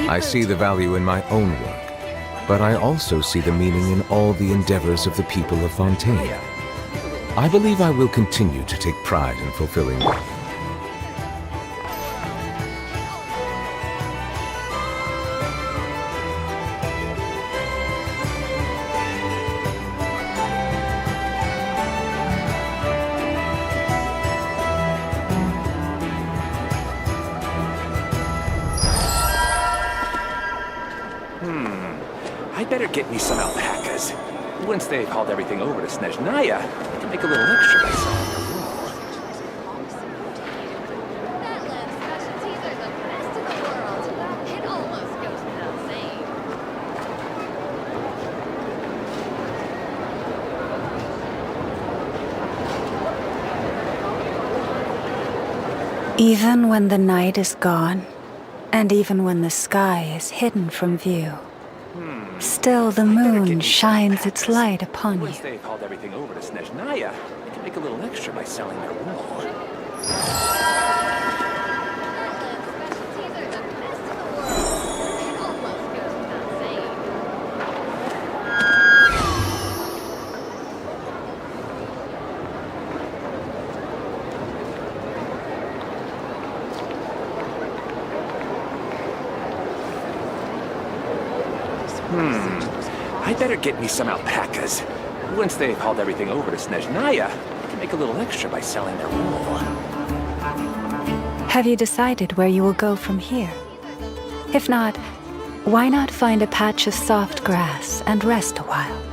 I see the value in my own work, but I also see the meaning in all the endeavors of the people of Fontaine. I believe I will continue to take pride in fulfilling them. I better get me some alpacas. Once they've hauled everything over to Snezhnaya, I can make a little extra by selling their wool. That lab specialties are the best in the world. It almost goes without saying. Even when the night is gone, and even when the sky is hidden from view, still the moon shines its light upon you. Once they've hauled everything over to Snezhnaya, I can make a little extra by selling their wool. That lab specialties are the best in the world. It almost goes without saying. I better get me some alpacas. Once they've hauled everything over to Snezhnaya, I can make a little extra by selling their wool. Have you decided where you will go from here? If not, why not find a patch of soft grass and rest a while?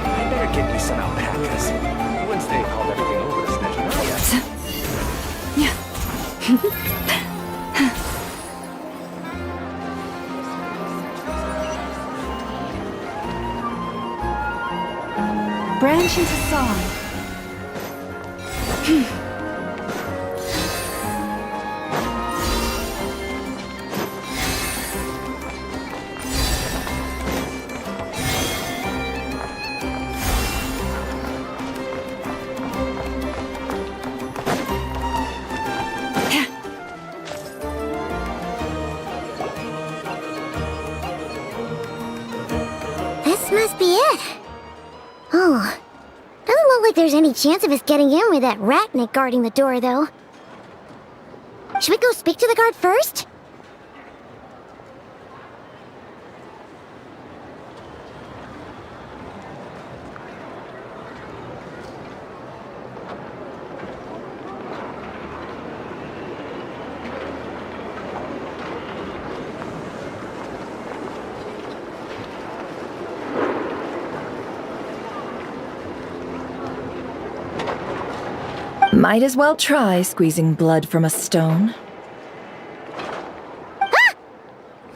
I better get me some alpacas. Once they've hauled everything over to Snezhnaya. Branch into song. This must be it. Oh, doesn't look like there's any chance of us getting in with that ratnik guarding the door, though. Should we go speak to the guard first? Might as well try squeezing blood from a stone.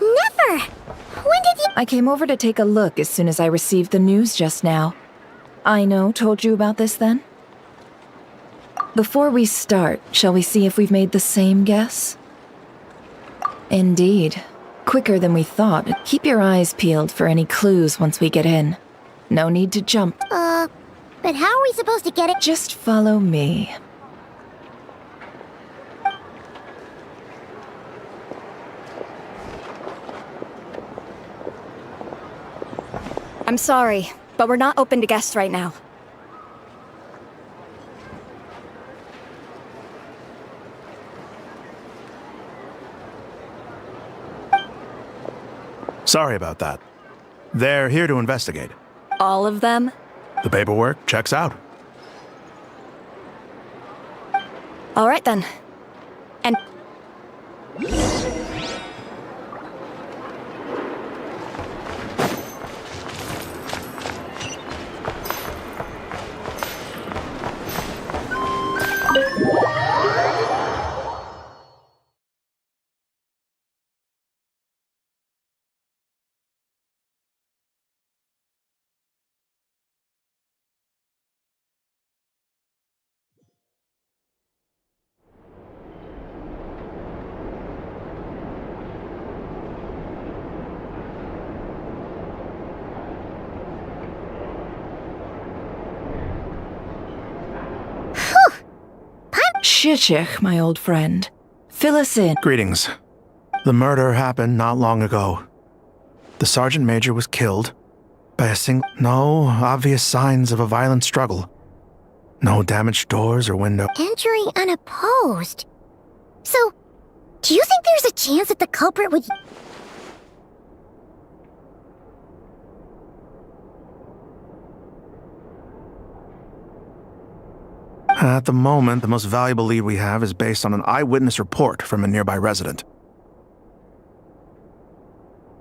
Never! When did you— I came over to take a look as soon as I received the news just now. Aino told you about this then? Before we start, shall we see if we've made the same guess? Indeed. Quicker than we thought. Keep your eyes peeled for any clues once we get in. No need to jump. but how are we supposed to get it? Just follow me. I'm sorry, but we're not open to guests right now. Sorry about that. They're here to investigate. All of them? The paperwork checks out. All right then. And... Shishich, my old friend. Fill us in. Greetings. The murder happened not long ago. The Sergeant Major was killed by a single... No obvious signs of a violent struggle. No damaged doors or windows. Entering unopposed. So, do you think there's a chance that the culprit would... At the moment, the most valuable lead we have is based on an eyewitness report from a nearby resident.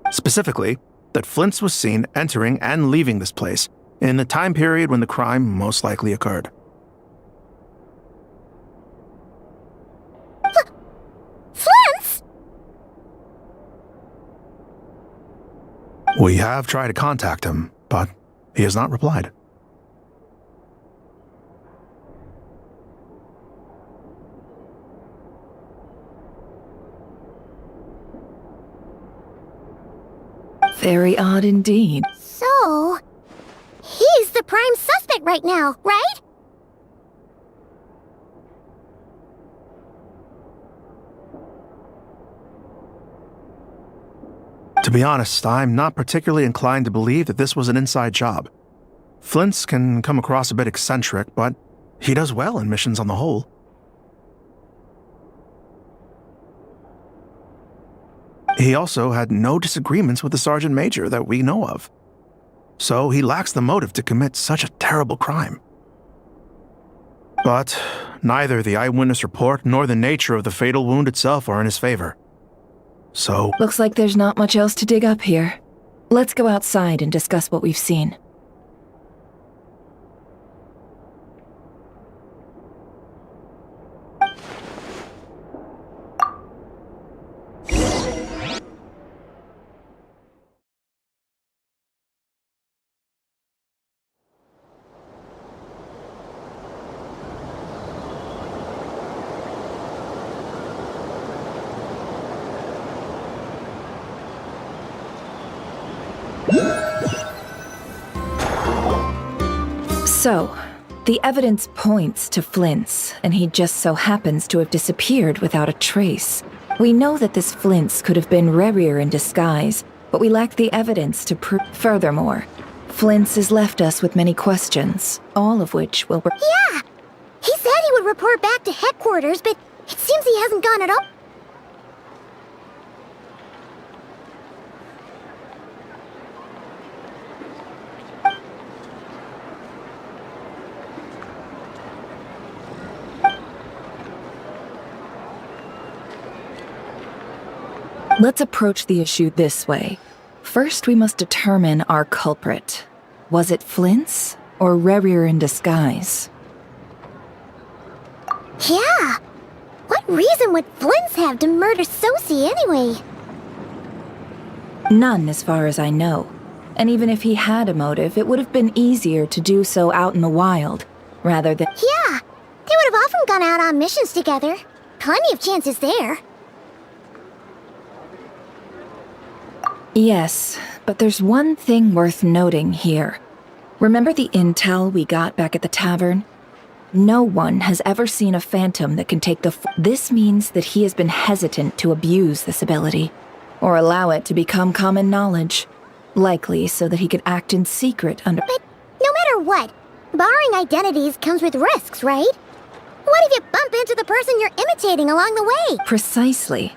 Specifically, that Flint's was seen entering and leaving this place in the time period when the crime most likely occurred. Flint's? We have tried to contact him, but he has not replied. Very odd indeed. So, he's the prime suspect right now, right? To be honest, I'm not particularly inclined to believe that this was an inside job. Flint's can come across a bit eccentric, but he does well in missions on the whole. He also had no disagreements with the Sergeant Major that we know of. So he lacks the motive to commit such a terrible crime. But neither the eyewitness report nor the nature of the fatal wound itself are in his favor. So... Looks like there's not much else to dig up here. Let's go outside and discuss what we've seen. So, the evidence points to Flint's, and he just so happens to have disappeared without a trace. We know that this Flint's could have been Rerir in disguise, but we lack the evidence to prove. Furthermore, Flint's has left us with many questions, all of which will... Yeah! He said he would report back to headquarters, but it seems he hasn't gone at all. Let's approach the issue this way. First, we must determine our culprit. Was it Flint's or Rerir in disguise? Yeah! What reason would Flint's have to murder Sosie anyway? None, as far as I know. And even if he had a motive, it would have been easier to do so out in the wild, rather than... Yeah! They would have often gone out on missions together. Plenty of chances there. Yes, but there's one thing worth noting here. Remember the intel we got back at the tavern? No one has ever seen a phantom that can take the... This means that he has been hesitant to abuse this ability, or allow it to become common knowledge. Likely so that he could act in secret under... But no matter what, borrowing identities comes with risks, right? What if you bump into the person you're imitating along the way? Precisely.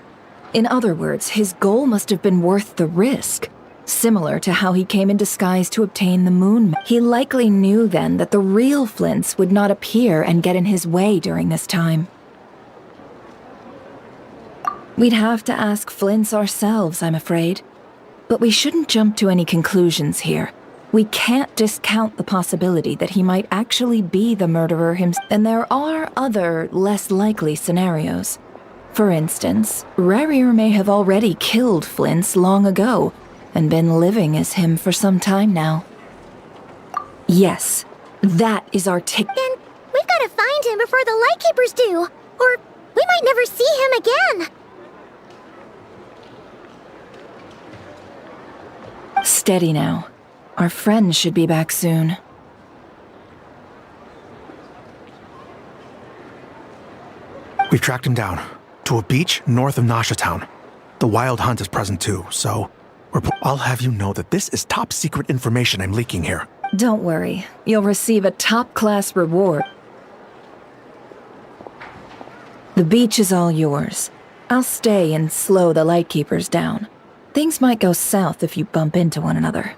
In other words, his goal must have been worth the risk. Similar to how he came in disguise to obtain the moon. He likely knew then that the real Flint's would not appear and get in his way during this time. We'd have to ask Flint's ourselves, I'm afraid. But we shouldn't jump to any conclusions here. We can't discount the possibility that he might actually be the murderer himself. And there are other, less likely scenarios. For instance, Rerir may have already killed Flint's long ago, and been living as him for some time now. Yes, that is our ticket. Then we've got to find him before the Lightkeepers do, or we might never see him again. Steady now. Our friends should be back soon. We've tracked him down to a beach north of Nasha Town. The Wild Hunt is present too, so I'll have you know that this is top secret information I'm leaking here. Don't worry, you'll receive a top-class reward. The beach is all yours. I'll stay and slow the Lightkeepers down. Things might go south if you bump into one another.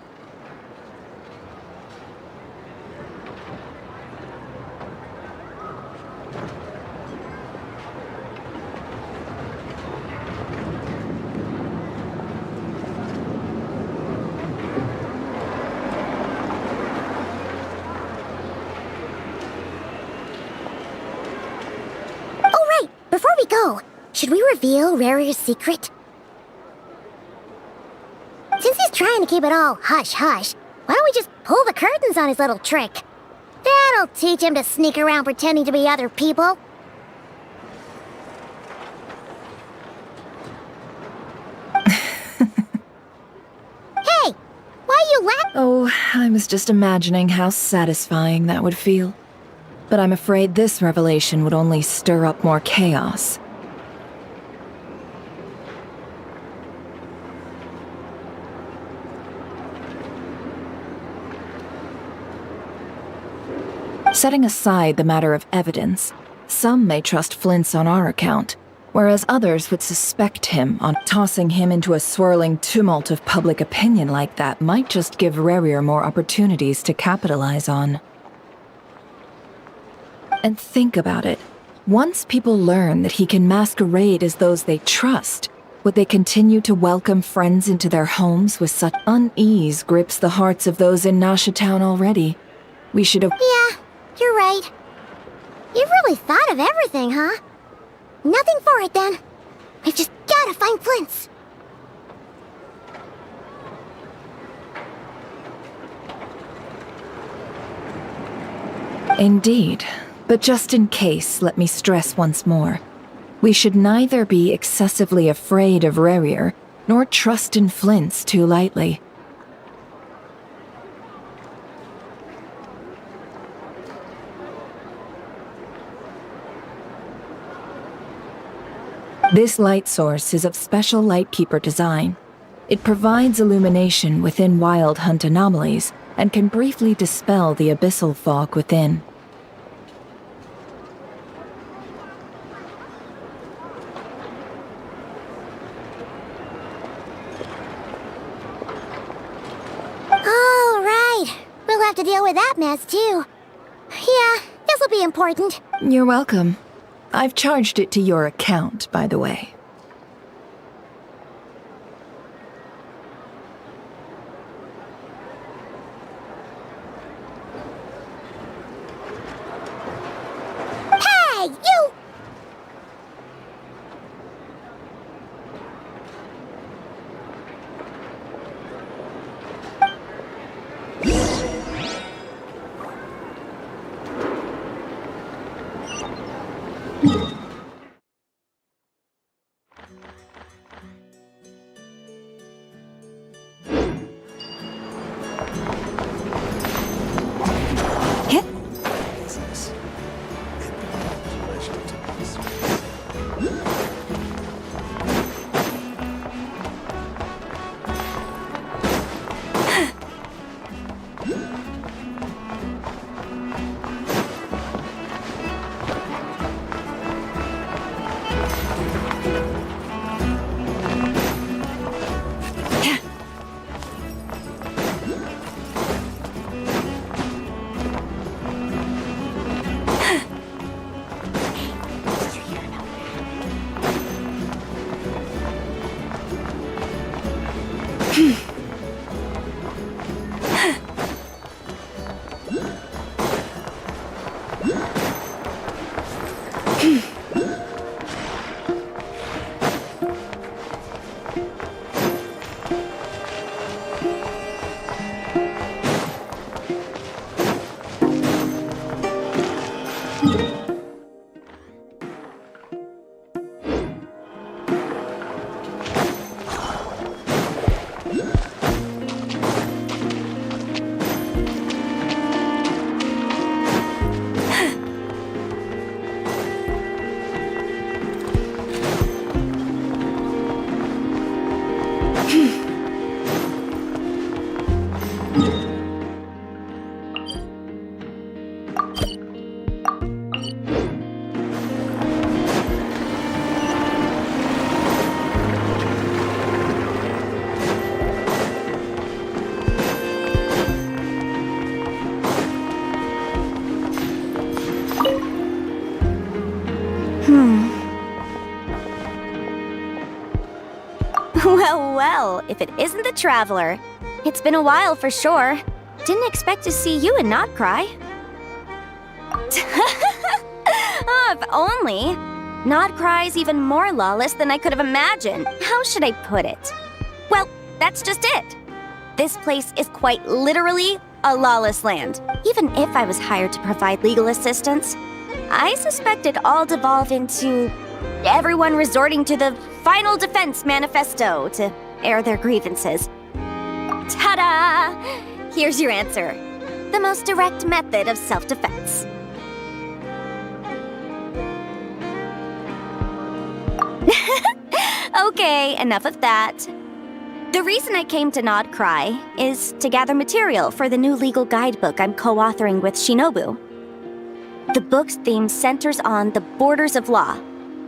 Before we go, should we reveal Rarier's secret? Since he's trying to keep it all hush-hush, why don't we just pull the curtains on his little trick? That'll teach him to sneak around pretending to be other people. Hey! Why you laugh? Oh, I was just imagining how satisfying that would feel. But I'm afraid this revelation would only stir up more chaos. Setting aside the matter of evidence, some may trust Flint's on our account, whereas others would suspect him on tossing him into a swirling tumult of public opinion like that might just give Rarier more opportunities to capitalize on. And think about it. Once people learn that he can masquerade as those they trust, would they continue to welcome friends into their homes with such unease grips the hearts of those in Nasha Town already? We should have— Yeah, you're right. You've really thought of everything, huh? Nothing for it, then. We've just gotta find Flint's. Indeed. But just in case, let me stress once more. We should neither be excessively afraid of Rarier, nor trust in Flint's too lightly. This light source is of special Lightkeeper design. It provides illumination within Wild Hunt anomalies, and can briefly dispel the abyssal fog within. We'll have to deal with that mess, too. Yeah, this'll be important. You're welcome. I've charged it to your account, by the way. Hey, you! Well, if it isn't the Traveler. It's been a while for sure. Didn't expect to see you in Nod-Krai. Oh, if only. Nod-Krai's even more lawless than I could have imagined. How should I put it? Well, that's just it. This place is quite literally a lawless land. Even if I was hired to provide legal assistance, I suspect it'd all devolve into everyone resorting to the Final Defense Manifesto to air their grievances. Ta-da! Here's your answer. The most direct method of self-defense. Okay, enough of that. The reason I came to Nod-Krai is to gather material for the new legal guidebook I'm co-authoring with Shinobu. The book's theme centers on the borders of law,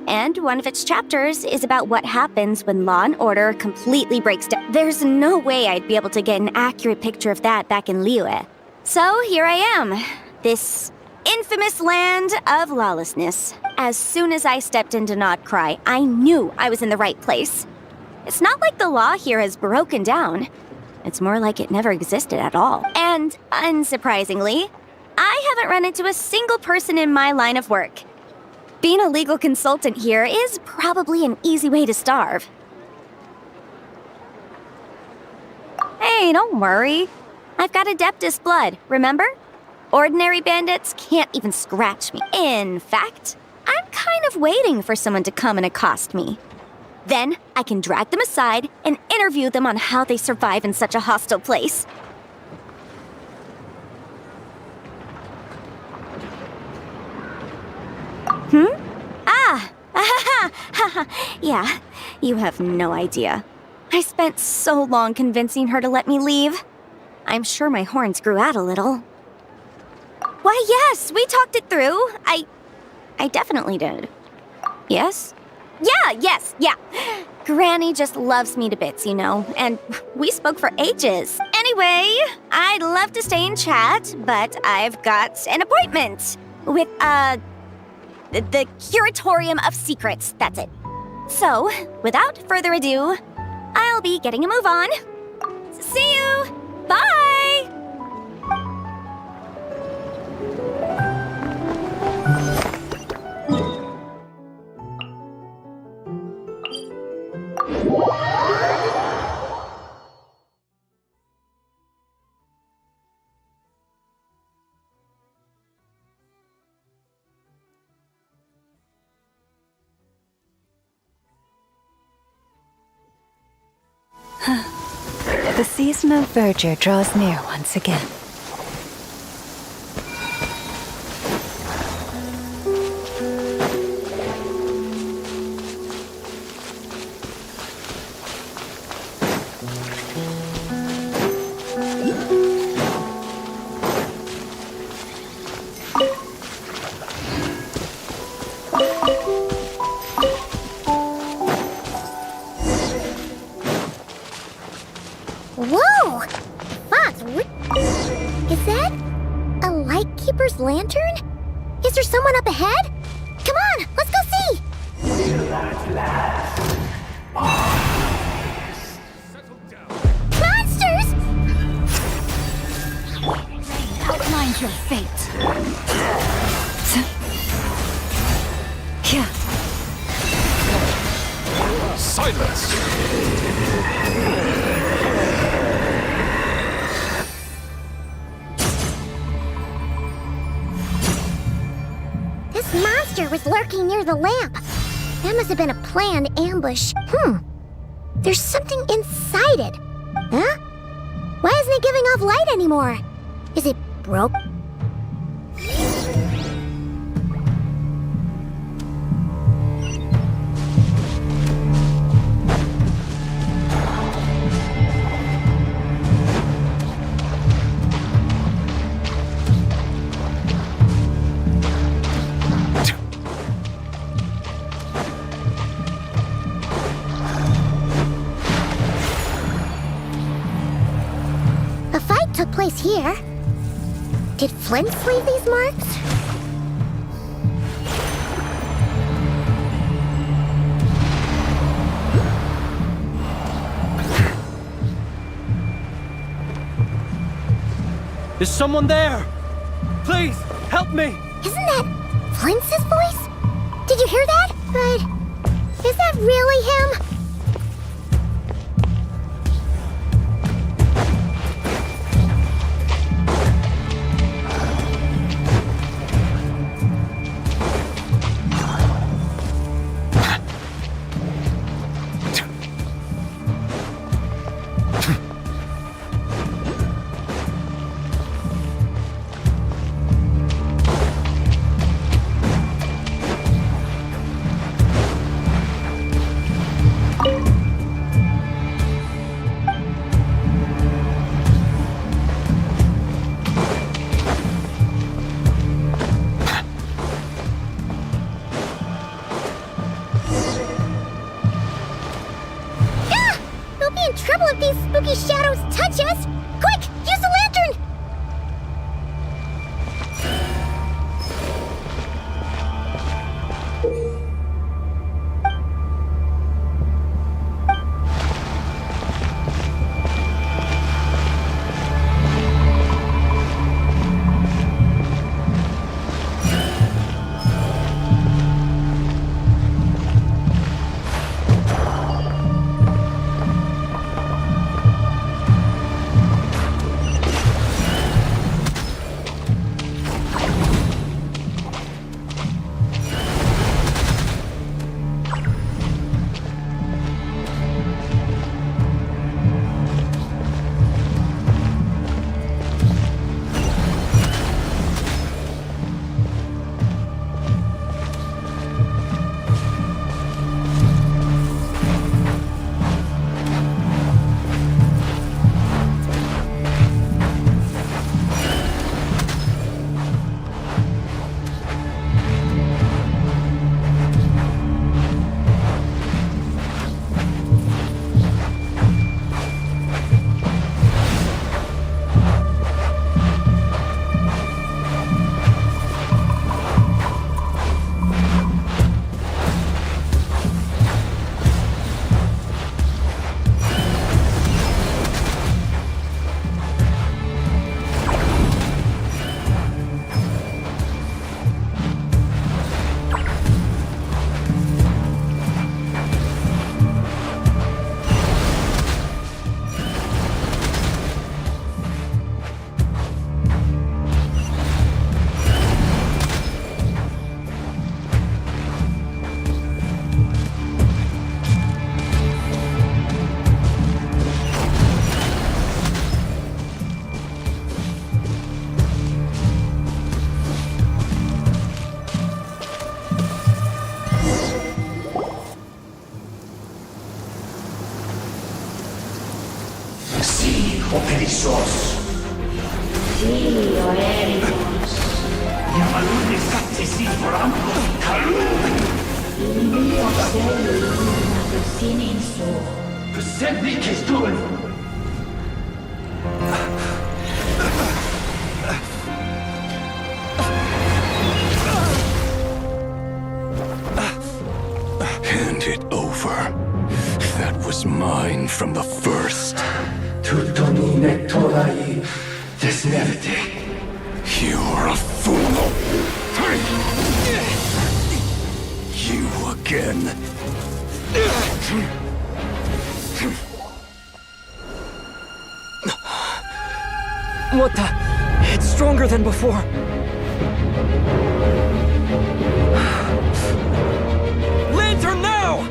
and one of its chapters is about what happens when law and order completely breaks down. There's no way I'd be able to get an accurate picture of that back in Liyue. So here I am, this infamous land of lawlessness. As soon as I stepped into Nod-Krai, I knew I was in the right place. It's not like the law here has broken down. It's more like it never existed at all. And unsurprisingly, I haven't run into a single person in my line of work. Being a legal consultant here is probably an easy way to starve. Hey, don't worry. I've got Adeptus blood, remember? Ordinary bandits can't even scratch me. In fact, I'm kind of waiting for someone to come and accost me. Then I can drag them aside and interview them on how they survive in such a hostile place. Yeah, you have no idea. I spent so long convincing her to let me leave. I'm sure my horns grew out a little. Why, yes, we talked it through. I definitely did. Yes? Yeah. Granny just loves me to bits, you know, and we spoke for ages. Anyway, I'd love to stay and chat, but I've got an appointment with, the Curatorium of Secrets, that's it. So, without further ado, I'll be getting a move on. See you! Bye! The season of verdure draws near once again. Whoa! Fox, is that a Lightkeeper's lantern? Is there someone up ahead? Come on, let's go see! Monsters! Outlines your fate. Yeah. Silence! This monster was lurking near the lamp. That must have been a planned ambush. There's something inside it. Huh? Why isn't it giving off light anymore? Is it broke? A fight took place here. Did Flint leave these marks? Is someone there? Please, help me! Isn't that Flint's voice? Did you hear that? But is that really him? Trouble if these spooky shadows touch us! Quick, use the lantern! Operissos. Sí, oericos. Yamaluni sattesi forampo kalun. Ilmio seli sinin so. Persevi kestun. Hand it over. That was mine from the first. Tutoni nektorai desnevite. You're a fool. You again. What the? It's stronger than before. Lantern now!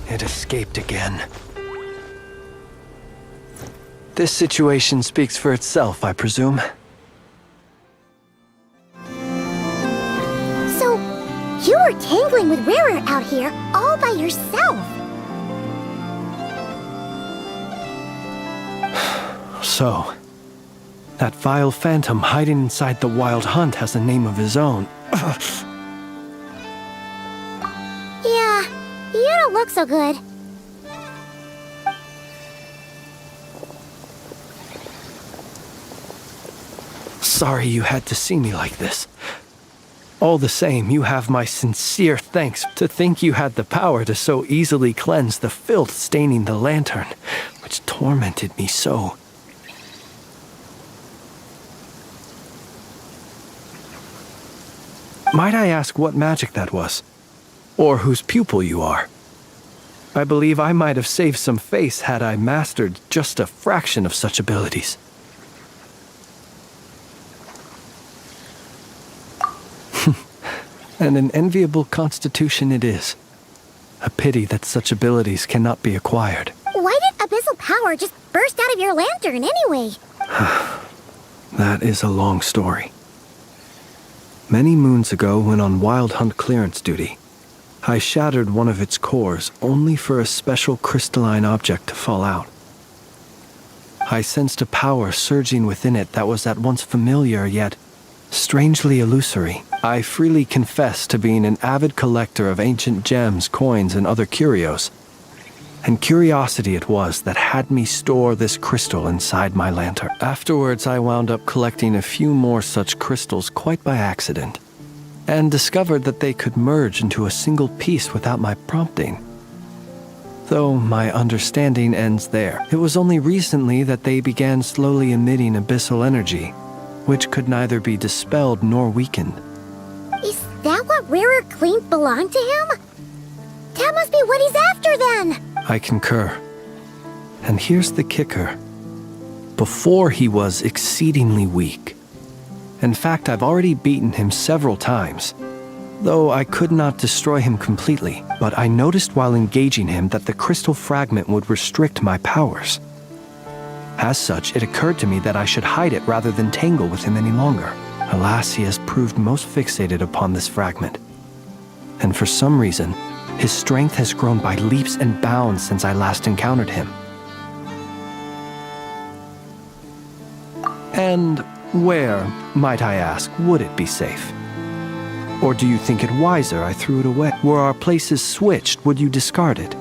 It escaped again. This situation speaks for itself, I presume. You were tangling with Rarer out here all by yourself. So, that vile phantom hiding inside the Wild Hunt has a name of his own. Yeah, you don't look so good. Sorry you had to see me like this. All the same, you have my sincere thanks. To think you had the power to so easily cleanse the filth staining the lantern, which tormented me so. Might I ask what magic that was? Or whose pupil you are? I believe I might have saved some face had I mastered just a fraction of such abilities. And an enviable constitution it is. A pity that such abilities cannot be acquired. Why did abyssal power just burst out of your lantern anyway? That is a long story. Many moons ago, when on Wild Hunt clearance duty, I shattered one of its cores only for a special crystalline object to fall out. I sensed a power surging within it that was at once familiar yet strangely illusory. I freely confess to being an avid collector of ancient gems, coins, and other curios. And curiosity it was that had me store this crystal inside my lantern. Afterwards, I wound up collecting a few more such crystals quite by accident, and discovered that they could merge into a single piece without my prompting. Though my understanding ends there. It was only recently that they began slowly emitting abyssal energy, which could neither be dispelled nor weakened. Is that what Rarer claimed belonged to him? That must be what he's after then! I concur. And here's the kicker. Before he was exceedingly weak. In fact, I've already beaten him several times, though I could not destroy him completely. But I noticed while engaging him that the crystal fragment would restrict my powers. As such, it occurred to me that I should hide it rather than tangle with him any longer. Alas, he has proved most fixated upon this fragment. And for some reason, his strength has grown by leaps and bounds since I last encountered him. And where, might I ask, would it be safe? Or do you think it wiser I threw it away? Were our places switched, would you discard it,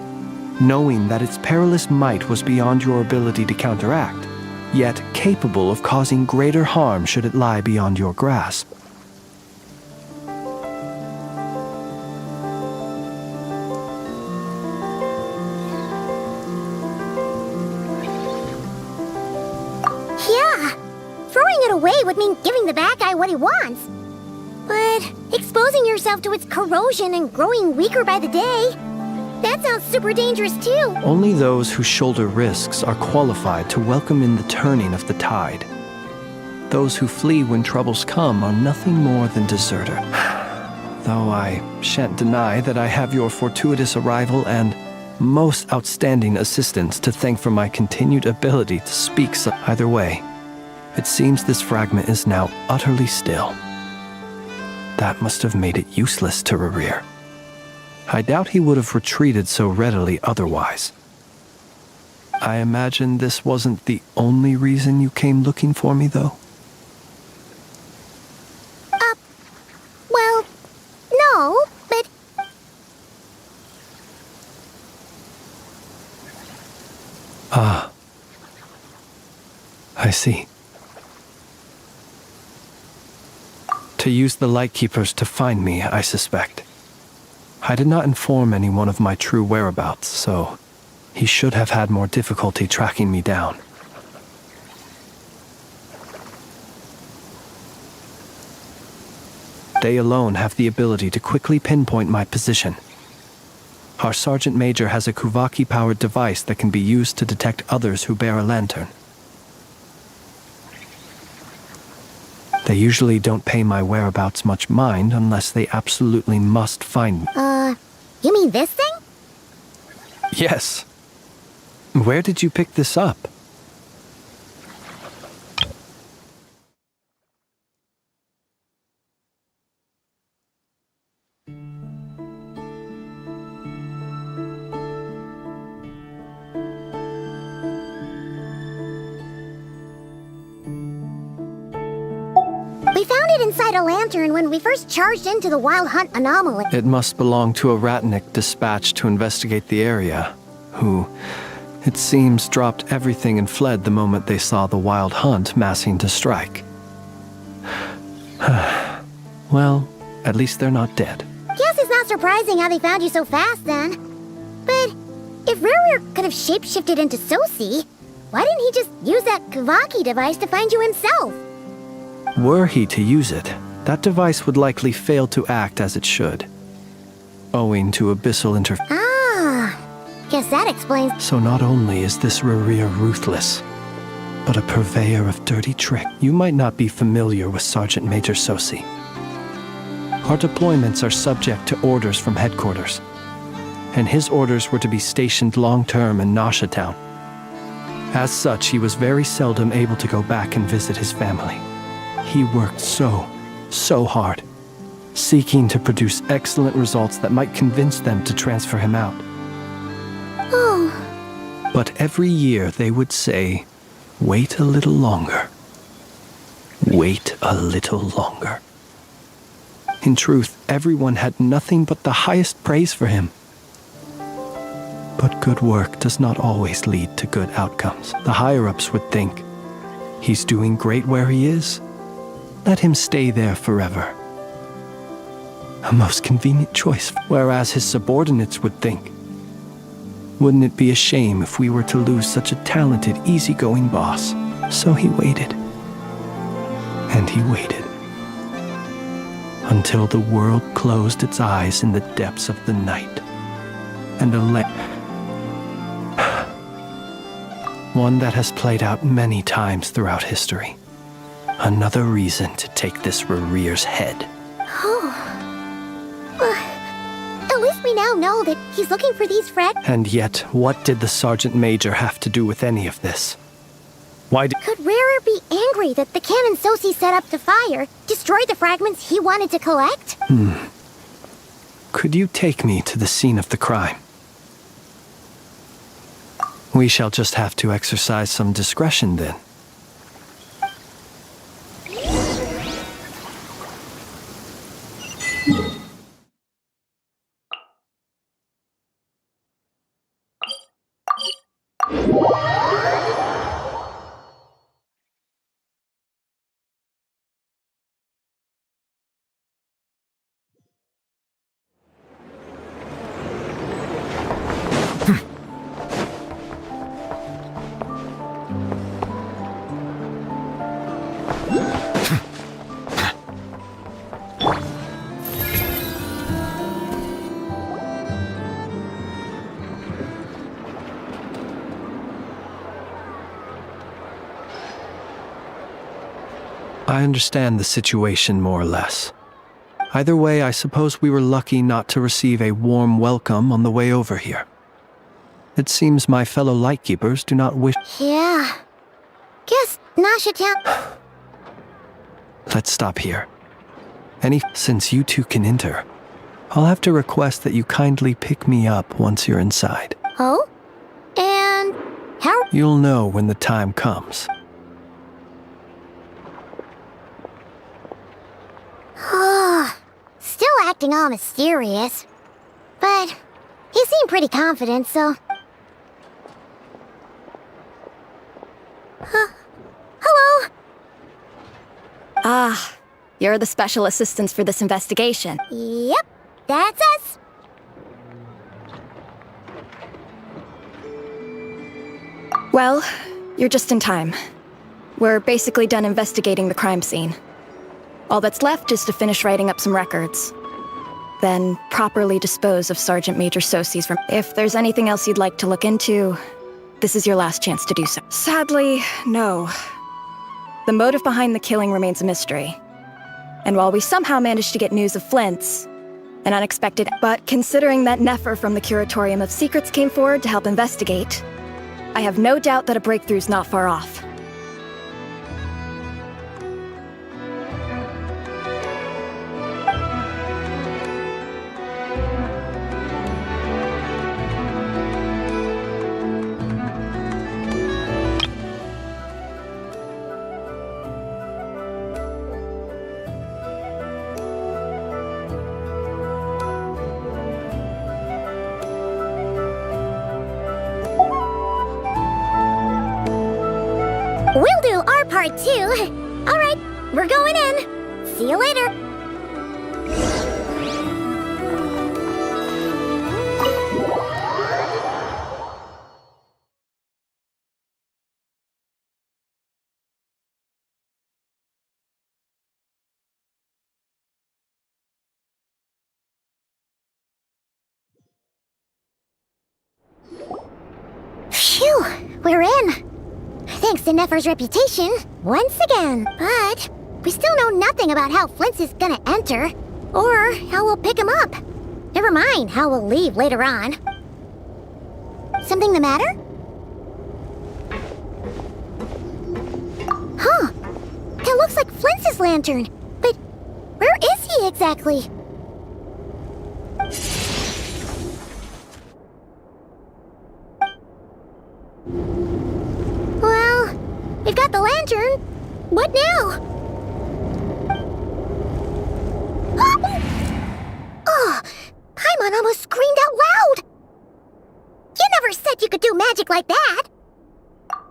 knowing that its perilous might was beyond your ability to counteract, yet capable of causing greater harm should it lie beyond your grasp? Yeah, throwing it away would mean giving the bad guy what he wants. But exposing yourself to its corrosion and growing weaker by the day, that sounds super dangerous too. Only those who shoulder risks are qualified to welcome in the turning of the tide. Those who flee when troubles come are nothing more than deserter. Though I shan't deny that I have your fortuitous arrival and most outstanding assistance to thank for my continued ability to speak. Either way, it seems this fragment is now utterly still. That must have made it useless to Rarer. I doubt he would have retreated so readily otherwise. I imagine this wasn't the only reason you came looking for me, though? Well, no, but... Ah. I see. To use the Lightkeepers to find me, I suspect. I did not inform anyone of my true whereabouts, so he should have had more difficulty tracking me down. They alone have the ability to quickly pinpoint my position. Our Sergeant Major has a Kuvaki-powered device that can be used to detect others who bear a lantern. They usually don't pay my whereabouts much mind unless they absolutely must find me. You mean this thing? Yes. Where did you pick this up? We found it inside a lantern when we first charged into the Wild Hunt anomaly. It must belong to a Ratnik dispatched to investigate the area, who, it seems, dropped everything and fled the moment they saw the Wild Hunt massing to strike. Well, at least they're not dead. Guess it's not surprising how they found you so fast then. But if Rerir could have shapeshifted into Sosi, why didn't he just use that Kavaki device to find you himself? Were he to use it, that device would likely fail to act as it should, owing to abyssal Ah, guess that explains. So not only is this Rerir ruthless, but a purveyor of dirty trick. You might not be familiar with Sergeant Major Sosi. Our deployments are subject to orders from headquarters, and his orders were to be stationed long-term in Nasha Town. As such, he was very seldom able to go back and visit his family. He worked so hard, seeking to produce excellent results that might convince them to transfer him out. Oh. But every year they would say, "Wait a little longer. Wait a little longer." In truth, everyone had nothing but the highest praise for him. But good work does not always lead to good outcomes. The higher-ups would think, he's doing great where he is. Let him stay there forever. A most convenient choice. Whereas his subordinates would think, wouldn't it be a shame if we were to lose such a talented, easygoing boss? So he waited. And he waited. Until the world closed its eyes in the depths of the night. And one that has played out many times throughout history. Another reason to take this Rerir's head. Oh. At least we now know that he's looking for these fragments. And yet, what did the Sergeant Major have to do with any of this? Why did... Could Rerir be angry that the cannon Sosi set up to fire destroyed the fragments he wanted to collect? Could you take me to the scene of the crime? We shall just have to exercise some discretion then. I understand the situation more or less. Either way, I suppose we were lucky not to receive a warm welcome on the way over here. It seems my fellow Lightkeepers do not wish... Yeah. Guess Nasha Town... Let's stop here. Since you two can enter, I'll have to request that you kindly pick me up once you're inside. Oh? And how... You'll know when the time comes. Still acting all mysterious. But he seemed pretty confident, so... Hello? Ah, you're the special assistants for this investigation. Yep, that's us. Well, you're just in time. We're basically done investigating the crime scene. All that's left is to finish writing up some records. Then properly dispose of Sergeant Major Sosi's room. If there's anything else you'd like to look into, this is your last chance to do so. Sadly, no. The motive behind the killing remains a mystery. And while we somehow managed to get news of Flint's, an unexpected... But considering that Nefer from the Curatorium of Secrets came forward to help investigate, I have no doubt that a breakthrough's not far off. We'll do our part too. All right, we're going in. See you later. Phew, we're in. Thanks to Nefer's reputation, once again. But we still know nothing about how Flint is gonna enter, or how we'll pick him up. Never mind how we'll leave later on. Something the matter? Huh. That looks like Flint's lantern. But where is he exactly? Well, we've got the lantern. What now? Oh, Paimon almost screamed out loud. You never said you could do magic like that.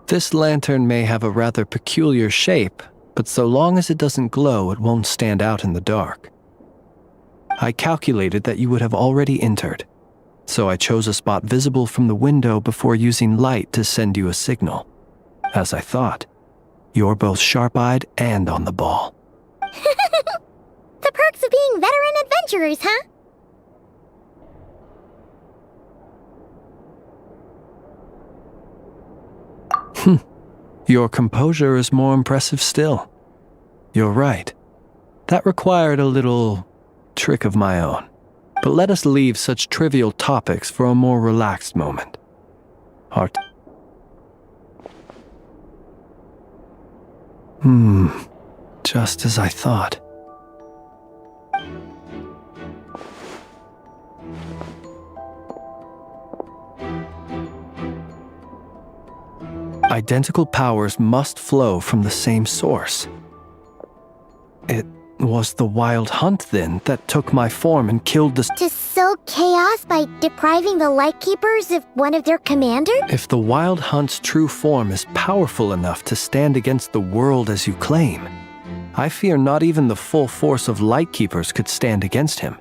This lantern may have a rather peculiar shape, but so long as it doesn't glow, it won't stand out in the dark. I calculated that you would have already entered, so I chose a spot visible from the window before using light to send you a signal. As I thought, you're both sharp-eyed and on the ball. The perks of being veteran adventurers, huh? Your composure is more impressive still. You're right. That required a little trick of my own. But let us leave such trivial topics for a more relaxed moment. Just as I thought. Identical powers must flow from the same source. It was the Wild Hunt, then, that took my form and killed the... To sow chaos by depriving the Lightkeepers of one of their commanders? If the Wild Hunt's true form is powerful enough to stand against the world as you claim, I fear not even the full force of Lightkeepers could stand against him,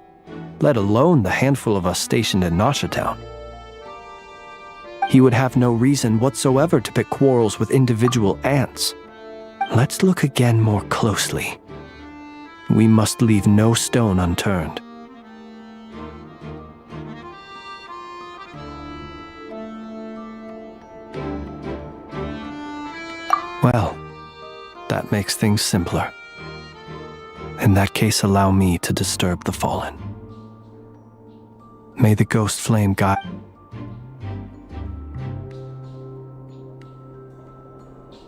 let alone the handful of us stationed in Nasha Town. He would have no reason whatsoever to pick quarrels with individual ants. Let's look again more closely. We must leave no stone unturned. Well, that makes things simpler. In that case, allow me to disturb the fallen. May the ghost flame guide...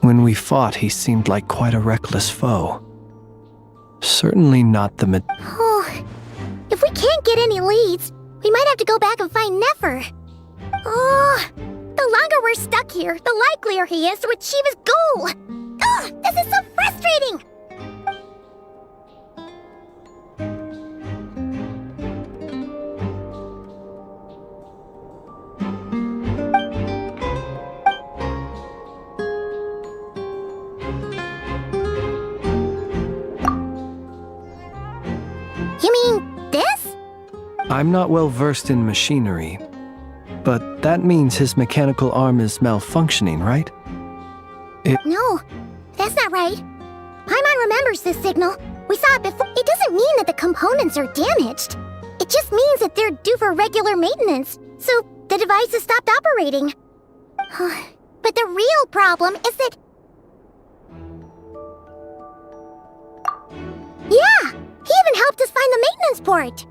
When we fought, he seemed like quite a reckless foe. Certainly not the Oh, if we can't get any leads, we might have to go back and find Nefer. Oh, the longer we're stuck here, the likelier he is to achieve his goal. Ugh, this is so frustrating. You mean this? I'm not well versed in machinery, but that means his mechanical arm is malfunctioning, right? No, that's not right. Paimon remembers this signal. We saw it before. It doesn't mean that the components are damaged. It just means that they're due for regular maintenance, so the device has stopped operating. But the real problem is that... Yeah! He even helped us find the maintenance port!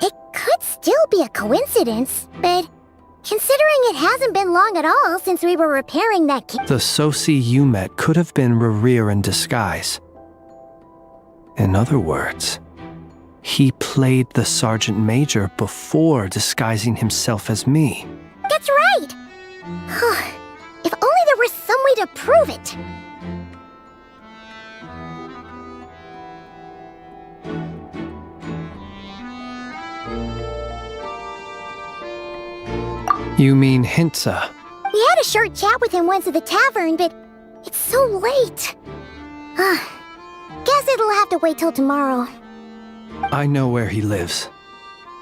It could still be a coincidence, but considering it hasn't been long at all since we were repairing that The Soci you met could have been Rerir in disguise. In other words, he played the Sergeant Major before disguising himself as me. That's right! If only there was some way to prove it! You mean Hintsa? We had a short chat with him once at the tavern, but it so late. Guess it'll have to wait till tomorrow. I know where he lives.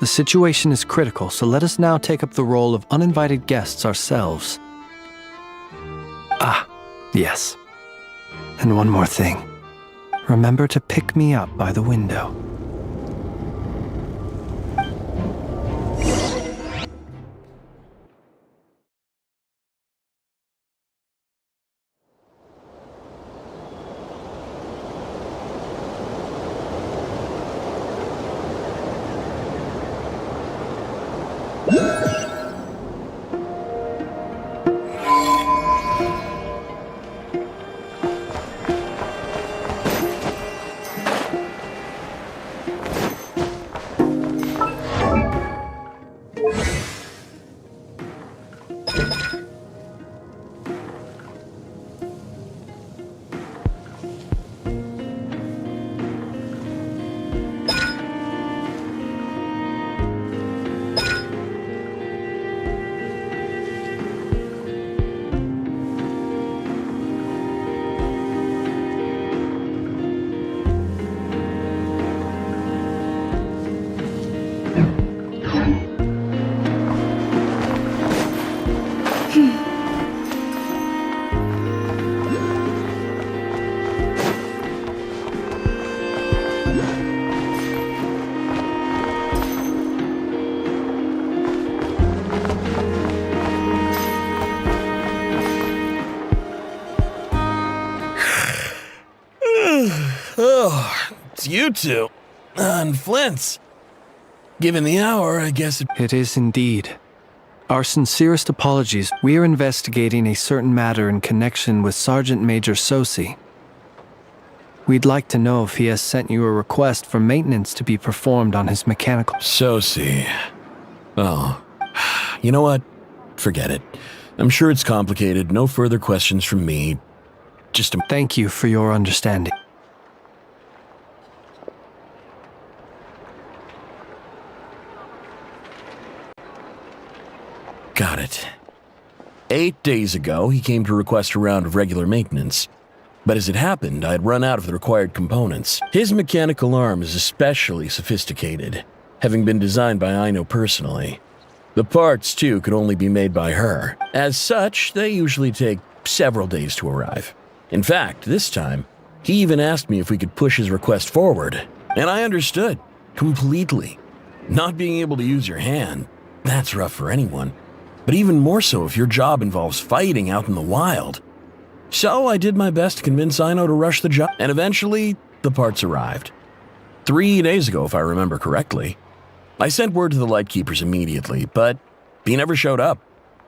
The situation is critical, so let us now take up the role of uninvited guests ourselves. Ah, yes. And one more thing. Remember to pick me up by the window. It's you two. And Flint's. Given the hour, I guess It is indeed. Our sincerest apologies. We are investigating a certain matter in connection with Sergeant Major Sosi. We'd like to know if he has sent you a request for maintenance to be performed on his mechanical... Sosi. Oh. You know what? Forget it. I'm sure it's complicated. No further questions from me. Just a... Thank you for your understanding. Got it. 8 days ago, he came to request a round of regular maintenance. But as it happened, I had run out of the required components. His mechanical arm is especially sophisticated, having been designed by Aino personally. The parts, too, could only be made by her. As such, they usually take several days to arrive. In fact, this time, he even asked me if we could push his request forward. And I understood. Completely. Not being able to use your hand, that's rough for anyone. But even more so if your job involves fighting out in the wild. So I did my best to convince Aino to rush the job, and eventually, the parts arrived. 3 days ago, if I remember correctly. I sent word to the Lightkeepers immediately, but he never showed up.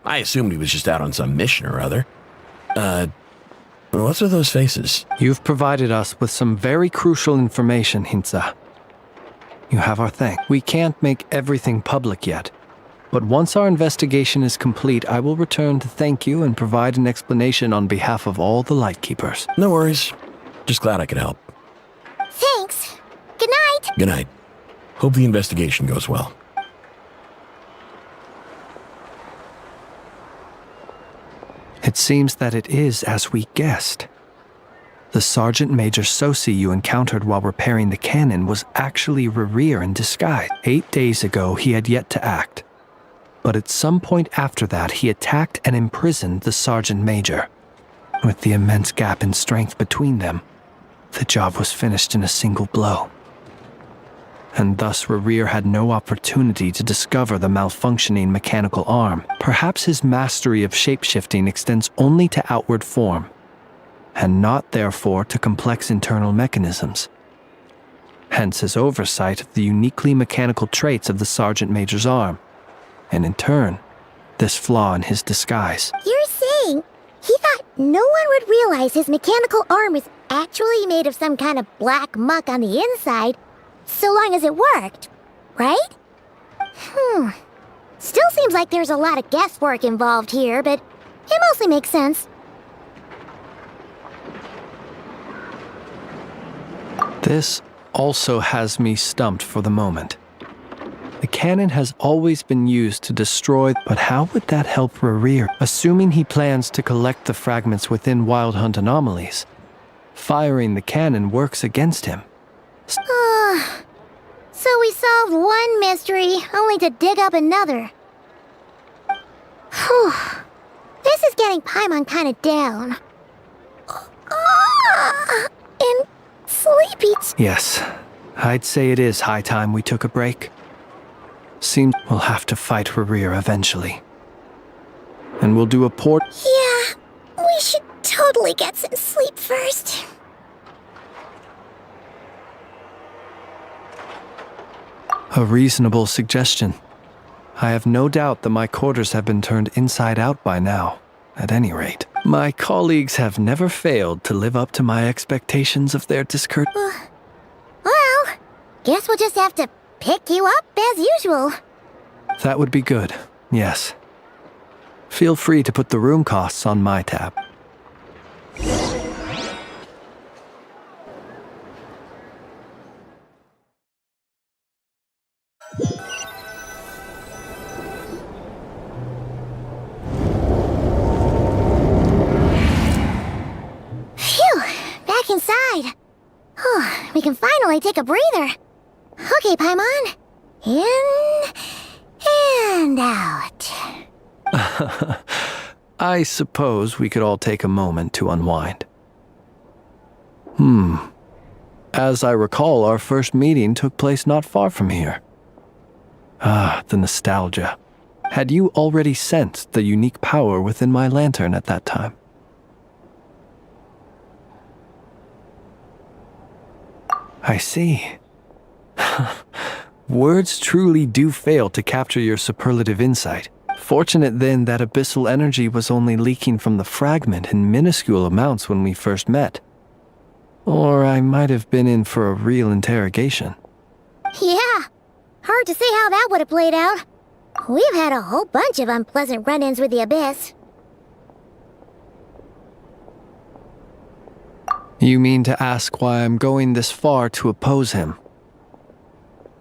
I assumed he was just out on some mission or other. What's with those faces? You've provided us with some very crucial information, Hintsa. You have our thanks. We can't make everything public yet, but once our investigation is complete, I will return to thank you and provide an explanation on behalf of all the Lightkeepers. No worries. Just glad I could help. Thanks. Good night. Good night. Hope the investigation goes well. It seems that it is as we guessed. The Sergeant Major Sosi you encountered while repairing the cannon was actually Rerir in disguise. 8 days ago, he had yet to act. But at some point after that, he attacked and imprisoned the Sergeant Major. With the immense gap in strength between them, the job was finished in a single blow. And thus Rerir had no opportunity to discover the malfunctioning mechanical arm. Perhaps his mastery of shapeshifting extends only to outward form, and not therefore to complex internal mechanisms. Hence his oversight of the uniquely mechanical traits of the Sergeant Major's arm, and in turn, this flaw in his disguise. You're saying he thought no one would realize his mechanical arm was actually made of some kind of black muck on the inside, so long as it worked, right? Still seems like there's a lot of guesswork involved here, but it mostly makes sense. This also has me stumped for the moment. The cannon has always been used to destroy, but how would that help Rerir? Assuming he plans to collect the fragments within Wild Hunt anomalies, firing the cannon works against him. So we solved one mystery, only to dig up another. Whew. This is getting Paimon kind of down. And sleepy. Yes, I'd say it is high time we took a break. Seems we'll have to fight Rerir eventually. And we'll do a port. Yeah, we should totally get some sleep first. A reasonable suggestion. I have no doubt that my quarters have been turned inside out by now, at any rate. My colleagues have never failed to live up to my expectations of their discourse. Well, guess we'll just have to pick you up as usual. That would be good, yes. Feel free to put the room costs on my tab. Phew, back inside. We can finally take a breather. Okay, Paimon. In and out. I suppose we could all take a moment to unwind. As I recall, our first meeting took place not far from here. Ah, the nostalgia. Had you already sensed the unique power within my lantern at that time? I see. Words truly do fail to capture your superlative insight. Fortunate then that abyssal energy was only leaking from the fragment in minuscule amounts when we first met. Or I might have been in for a real interrogation. Yeah, hard to say how that would have played out. We've had a whole bunch of unpleasant run-ins with the Abyss. You mean to ask why I'm going this far to oppose him?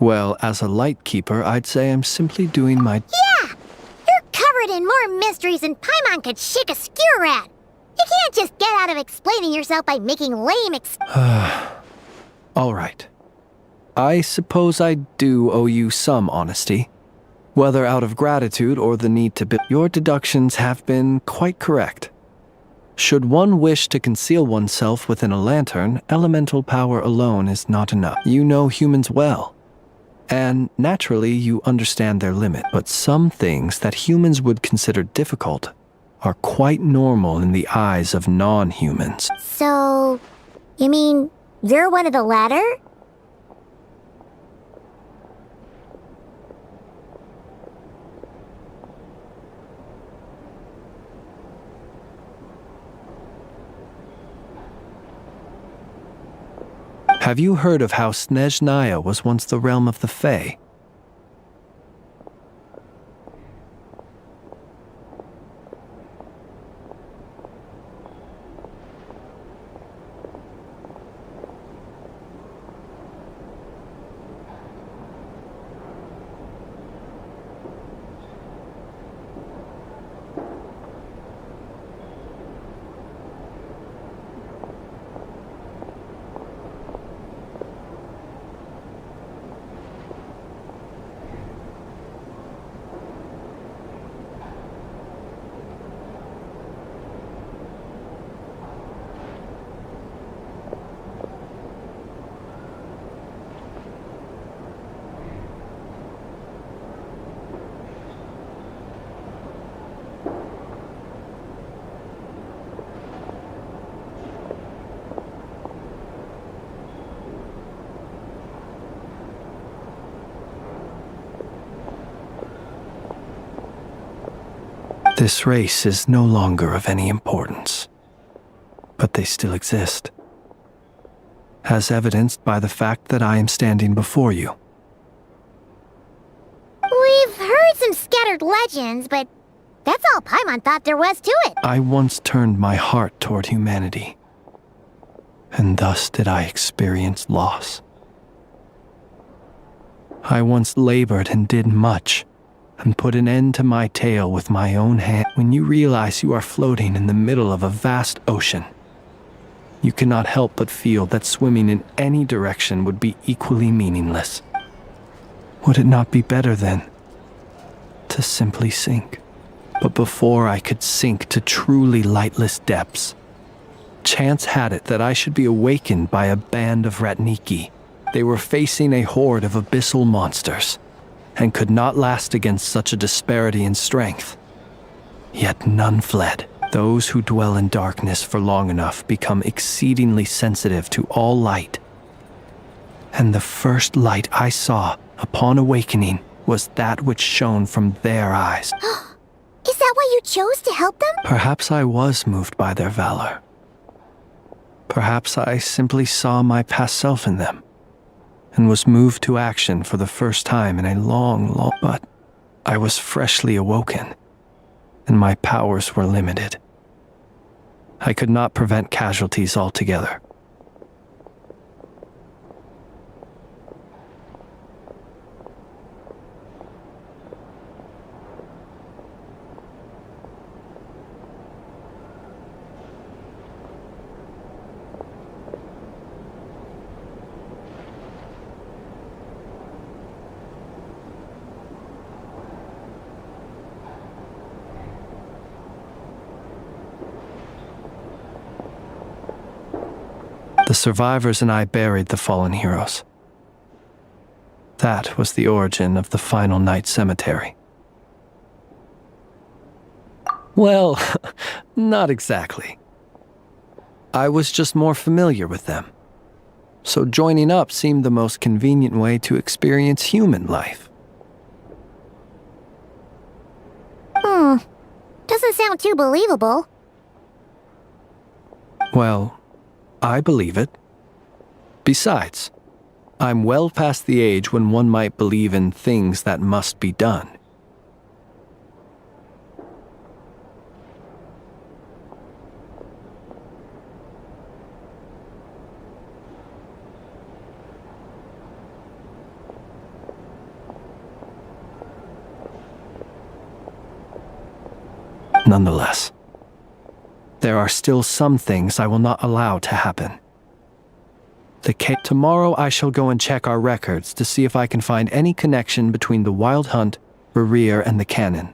Well, as a light keeper, I'd say I'm simply doing my... Yeah! You're covered in more mysteries than Paimon could shake a skewer at. You can't just get out of explaining yourself by making lame All right. I suppose I do owe you some honesty. Whether out of gratitude or the need to build... Your deductions have been quite correct. Should one wish to conceal oneself within a lantern, elemental power alone is not enough. You know humans well. And naturally, you understand their limit. But some things that humans would consider difficult are quite normal in the eyes of non-humans. So, you mean you're one of the latter? Have you heard of how Snezhnaya was once the realm of the Fae? This race is no longer of any importance, but they still exist, as evidenced by the fact that I am standing before you. We've heard some scattered legends, but that's all Paimon thought there was to it. I once turned my heart toward humanity, and thus did I experience loss. I once labored and did much, and put an end to my tale with my own hand. When you realize you are floating in the middle of a vast ocean, you cannot help but feel that swimming in any direction would be equally meaningless. Would it not be better, then, to simply sink? But before I could sink to truly lightless depths, chance had it that I should be awakened by a band of Ratniki. They were facing a horde of abyssal monsters, and could not last against such a disparity in strength. Yet none fled. Those who dwell in darkness for long enough become exceedingly sensitive to all light. And the first light I saw upon awakening was that which shone from their eyes. Is that why you chose to help them? Perhaps I was moved by their valor. Perhaps I simply saw my past self in them, and was moved to action for the first time in a long... But I was freshly awoken, and my powers were limited. I could not prevent casualties altogether. The survivors and I buried the fallen heroes. That was the origin of the final night cemetery. Well, not exactly. I was just more familiar with them, so joining up seemed the most convenient way to experience human life. Doesn't sound too believable. Well, I believe it. Besides, I'm well past the age when one might believe in things that must be done. Nonetheless, there are still some things I will not allow to happen. Tomorrow I shall go and check our records to see if I can find any connection between the Wild Hunt, Rerir, and the Cannon.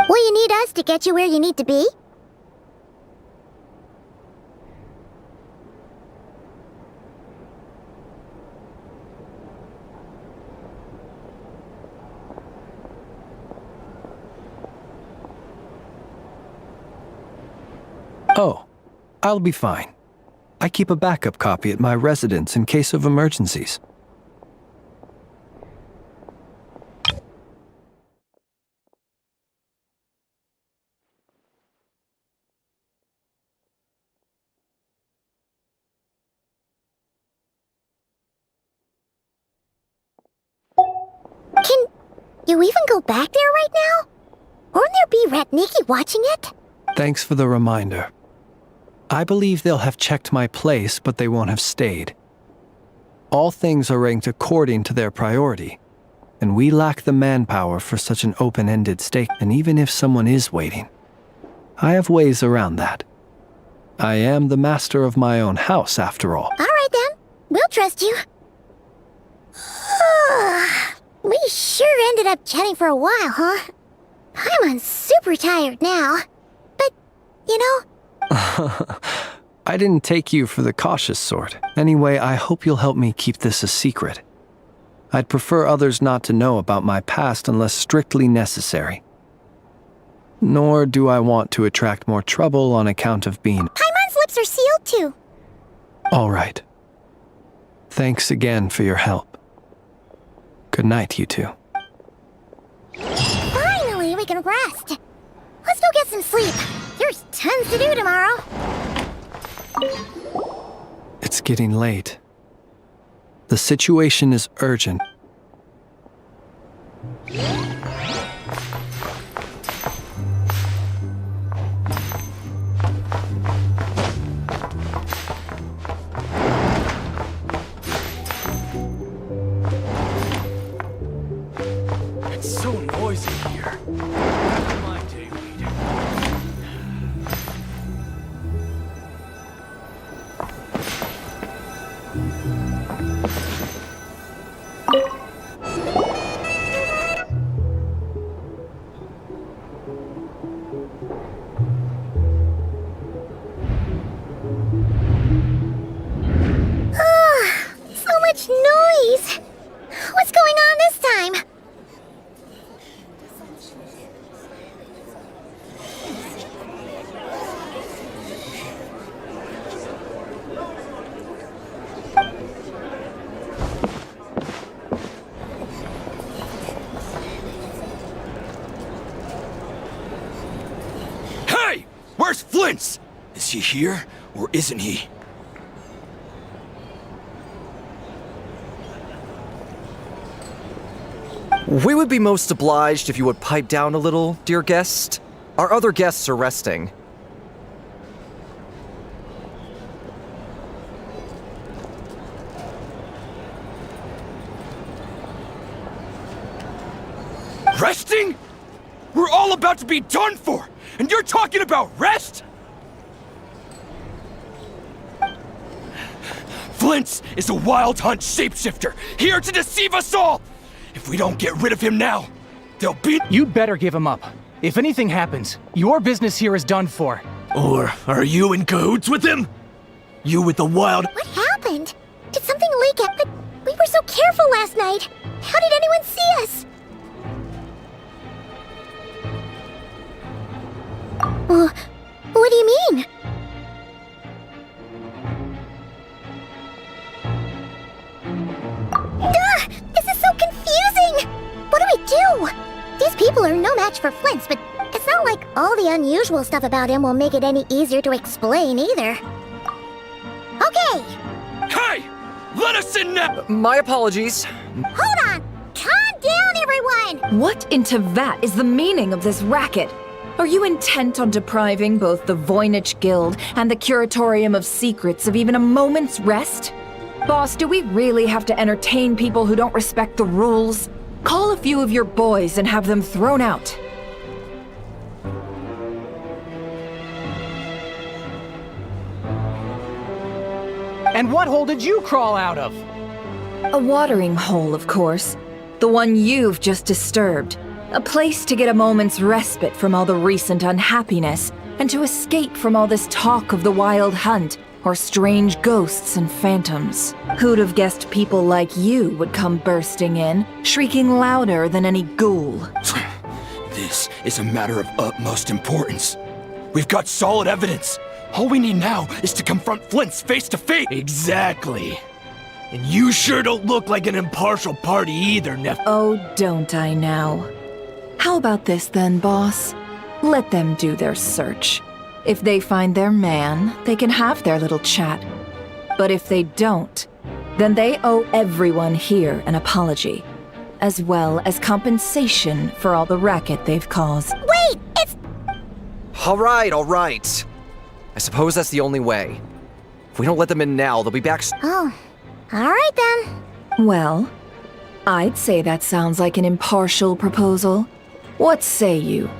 Will you need us to get you where you need to be? Oh, I'll be fine. I keep a backup copy at my residence in case of emergencies. Can you even go back there right now? Won't there be Ratniki watching it? Thanks for the reminder. I believe they'll have checked my place, but they won't have stayed. All things are ranked according to their priority, and we lack the manpower for such an open-ended stake. And even if someone is waiting, I have ways around that. I am the master of my own house, after all. All right then, we'll trust you. We sure ended up chatting for a while, huh? I'm super tired now. But, you know... I didn't take you for the cautious sort. Anyway, I hope you'll help me keep this a secret. I'd prefer others not to know about my past unless strictly necessary. Nor do I want to attract more trouble on account of being... Paimon's lips are sealed too. All right. Thanks again for your help. Good night, you two. Finally, we can rest. Let's go get some sleep. There's tons to do tomorrow. It's getting late. The situation is urgent. It's so noisy here. Never mind, day reading. So much noise! What's going on this time? Hey! Where's Flint's? Is he here, or isn't he? We would be most obliged if you would pipe down a little, dear guest. Our other guests are resting. Resting? We're all about to be done for, and you're talking about rest? Flint's is a wild hunt shapeshifter, here to deceive us all! If we don't get rid of him now, there'll be— You'd better give him up. If anything happens, your business here is done for. Or are you in cahoots with him? You with the wild— What happened? Did something leak out? But we were so careful last night. How did anyone see us? What do you mean? This is so confusing! What do we do? These people are no match for Flint's, but it's not like all the unusual stuff about him will make it any easier to explain either. Okay! Hey! Let us in now! My apologies. Hold on! Calm down, everyone! What in Tevat is the meaning of this racket? Are you intent on depriving both the Voynich Guild and the Curatorium of Secrets of even a moment's rest? Boss, do we really have to entertain people who don't respect the rules? Call a few of your boys and have them thrown out. And what hole did you crawl out of? A watering hole, of course. The one you've just disturbed. A place to get a moment's respite from all the recent unhappiness, and to escape from all this talk of the wild hunt, or strange ghosts and phantoms. Who'd have guessed people like you would come bursting in, shrieking louder than any ghoul? This is a matter of utmost importance. We've got solid evidence. All we need now is to confront Flint's face to face. Exactly. And you sure don't look like an impartial party either, Oh, don't I now? How about this then, boss? Let them do their search. If they find their man, they can have their little chat. But if they don't, then they owe everyone here an apology, as well as compensation for all the racket they've caused. Wait! It's— All right. I suppose that's the only way. If we don't let them in now, they'll be back. Oh, alright then. Well, I'd say that sounds like an impartial proposal. What say you?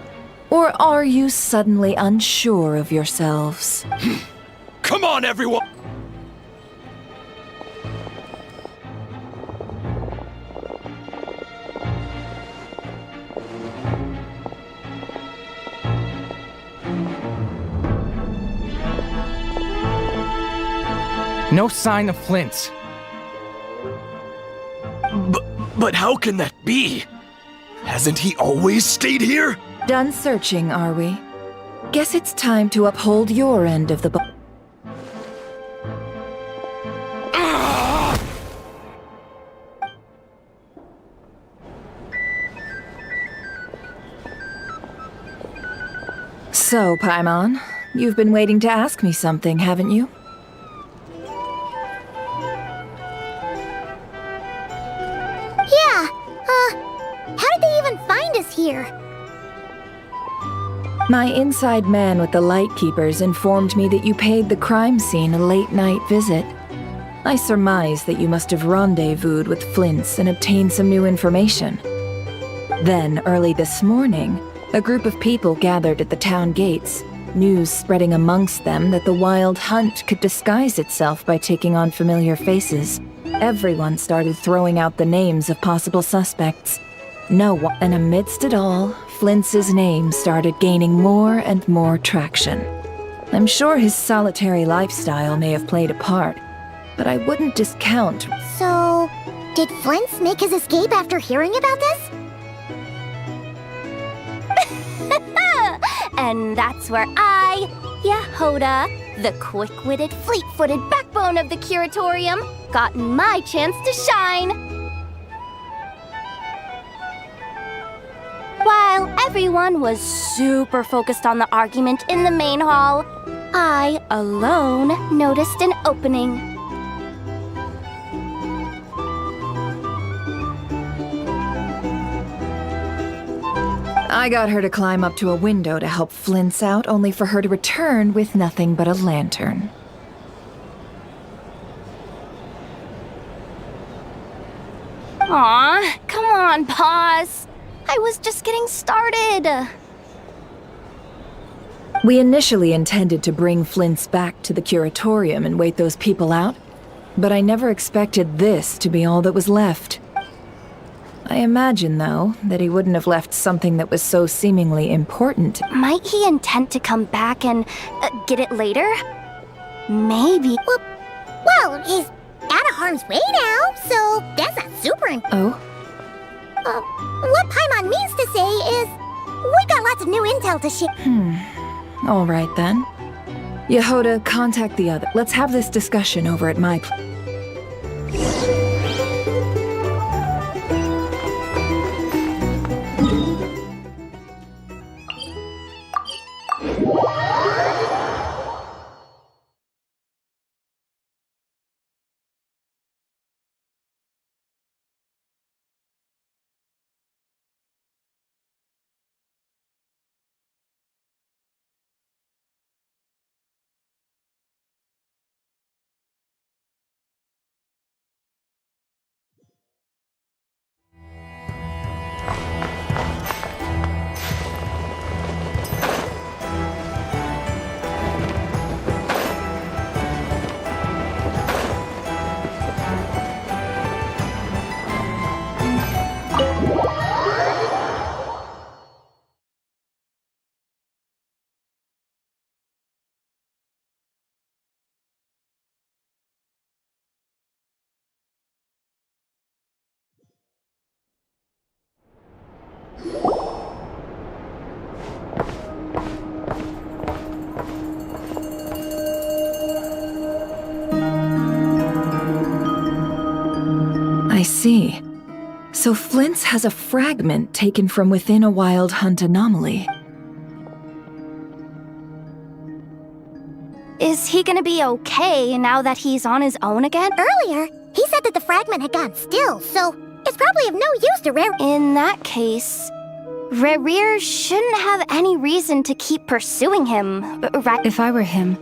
Or are you suddenly unsure of yourselves? Come on, everyone! No sign of Flint's. But how can that be? Hasn't he always stayed here? Done searching, are we? Guess it's time to uphold your end of the So, Paimon, you've been waiting to ask me something, haven't you? here. My inside man with the Lightkeepers informed me that you paid the crime scene a late-night visit. I surmise that you must have rendezvoused with Flint's and obtained some new information. Then, early this morning, a group of people gathered at the town gates, news spreading amongst them that the Wild Hunt could disguise itself by taking on familiar faces. Everyone started throwing out the names of possible suspects. No one, and amidst it all, Flint's name started gaining more and more traction. I'm sure his solitary lifestyle may have played a part, but I wouldn't discount. So, did Flint's make his escape after hearing about this? And that's where I, Yehoda, the quick-witted, fleet-footed backbone of the Curatorium, got my chance to shine. While everyone was super focused on the argument in the main hall, I alone noticed an opening. I got her to climb up to a window to help Flint's out, only for her to return with nothing but a lantern. Aw, come on, pause. I was just getting started. We initially intended to bring Flint's back to the Curatorium and wait those people out, but I never expected this to be all that was left. I imagine, though, that he wouldn't have left something that was so seemingly important. Might he intend to come back and get it later? Maybe. Well, he's out of harm's way now, so that's not super important. Oh? What Paimon means to say is, we got lots of new intel to share. All right, then. Yehoda, contact the other. Let's have this discussion over at my place. I see. So Flint's has a fragment taken from within a Wild Hunt anomaly. Is he gonna be okay now that he's on his own again? Earlier, he said that the fragment had gone still, so it's probably of no use to Rare. In that case, Rerir shouldn't have any reason to keep pursuing him, right? If I were him,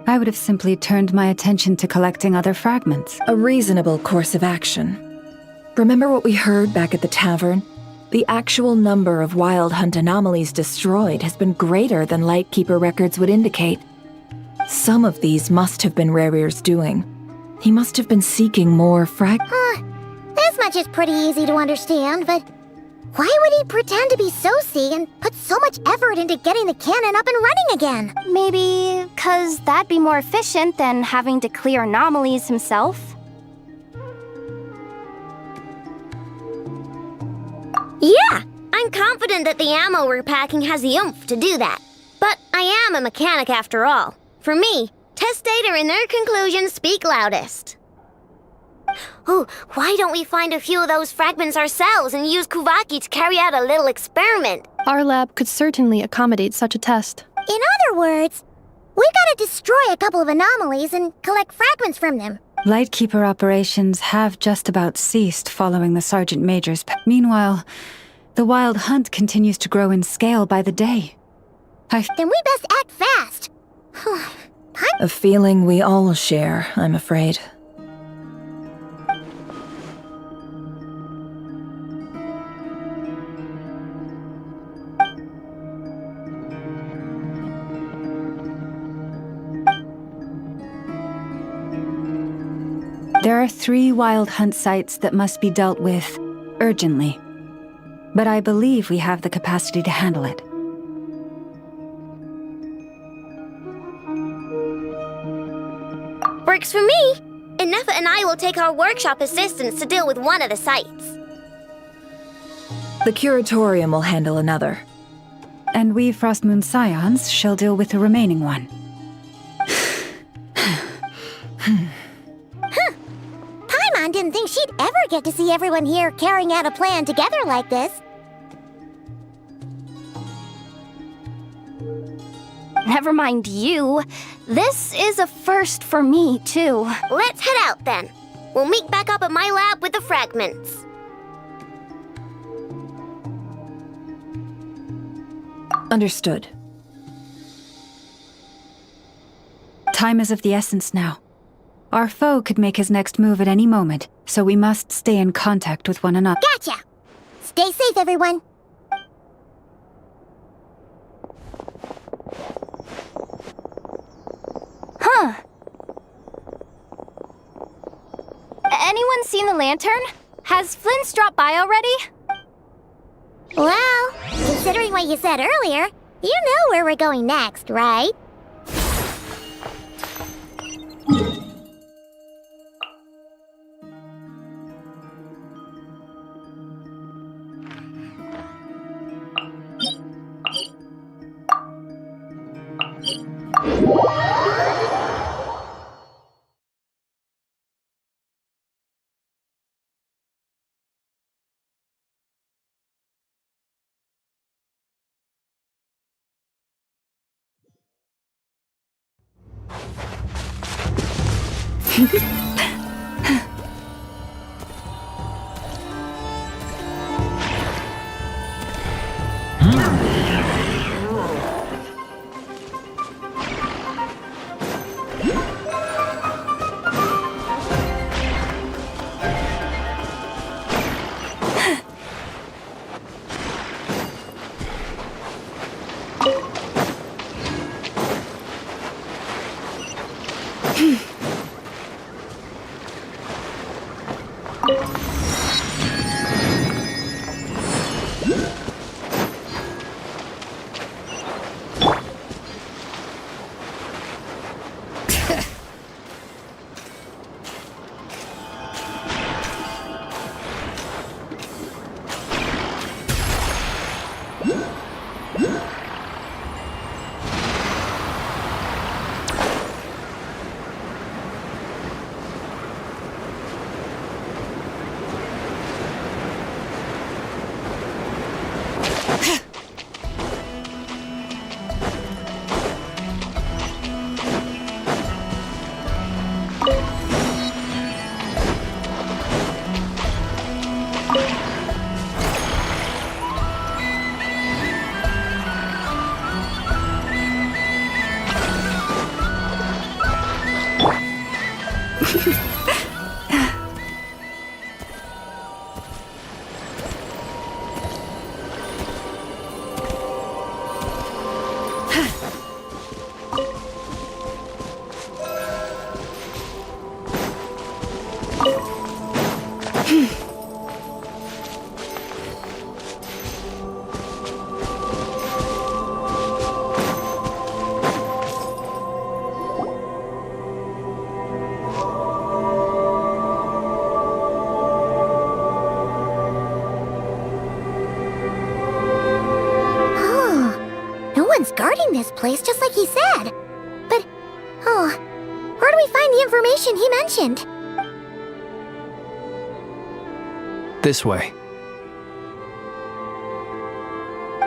I would have simply turned my attention to collecting other fragments. A reasonable course of action. Remember what we heard back at the tavern? The actual number of Wild Hunt anomalies destroyed has been greater than Lightkeeper records would indicate. Some of these must have been Rerir's doing. He must have been seeking more This much is pretty easy to understand, but why would he pretend to be Soci and put so much effort into getting the cannon up and running again? Maybe 'cause that'd be more efficient than having to clear anomalies himself. Yeah, I'm confident that the ammo we're packing has the oomph to do that. But I am a mechanic after all. For me, test data and their conclusions speak loudest. Oh, why don't we find a few of those fragments ourselves and use Kuvaki to carry out a little experiment? Our lab could certainly accommodate such a test. In other words, we gotta destroy a couple of anomalies and collect fragments from them. Lightkeeper operations have just about ceased following the Sergeant Major's Meanwhile, The wild hunt continues to grow in scale by the day. Then we best act fast. A feeling we all share, I'm afraid. There are 3 wild hunt sites that must be dealt with urgently. But I believe we have the capacity to handle it. Works for me. Inefa and I will take our workshop assistants to deal with one of the sites. The Curatorium will handle another. And we Frostmoon Scions shall deal with the remaining one. Paimon didn't think she'd ever get to see everyone here carrying out a plan together like this. Never mind you. This is a first for me, too. Let's head out then. We'll meet back up at my lab with the fragments. Understood. Time is of the essence now. Our foe could make his next move at any moment, so we must stay in contact with one another. Gotcha! Stay safe, everyone. Huh. Anyone seen the lantern? Has Flint's dropped by already? Well, considering what you said earlier, you know where we're going next, right? Guarding this place just like he said. But, where do we find the information he mentioned? This way.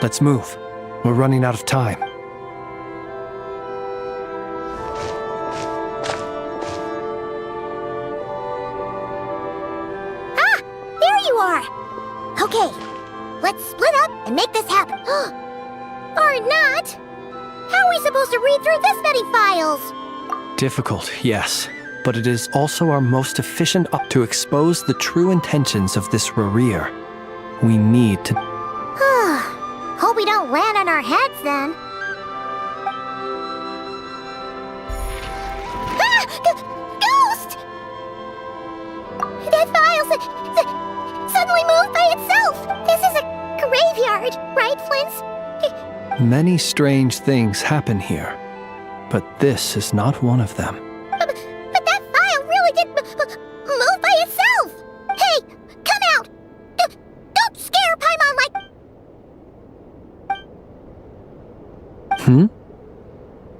Let's move. We're running out of time. Ah! There you are! Okay, let's split up and make this happen. Or not. How are we supposed to read through this many files? Difficult, yes. But it is also our most efficient up to expose the true intentions of this Rarir. We need to... Hope we don't land on our heads then. Ghost! That file suddenly moved by itself. This is a graveyard, right, Flint? Many strange things happen here, but this is not one of them. But that file really did move by itself! Hey, come out! Don't scare Paimon like...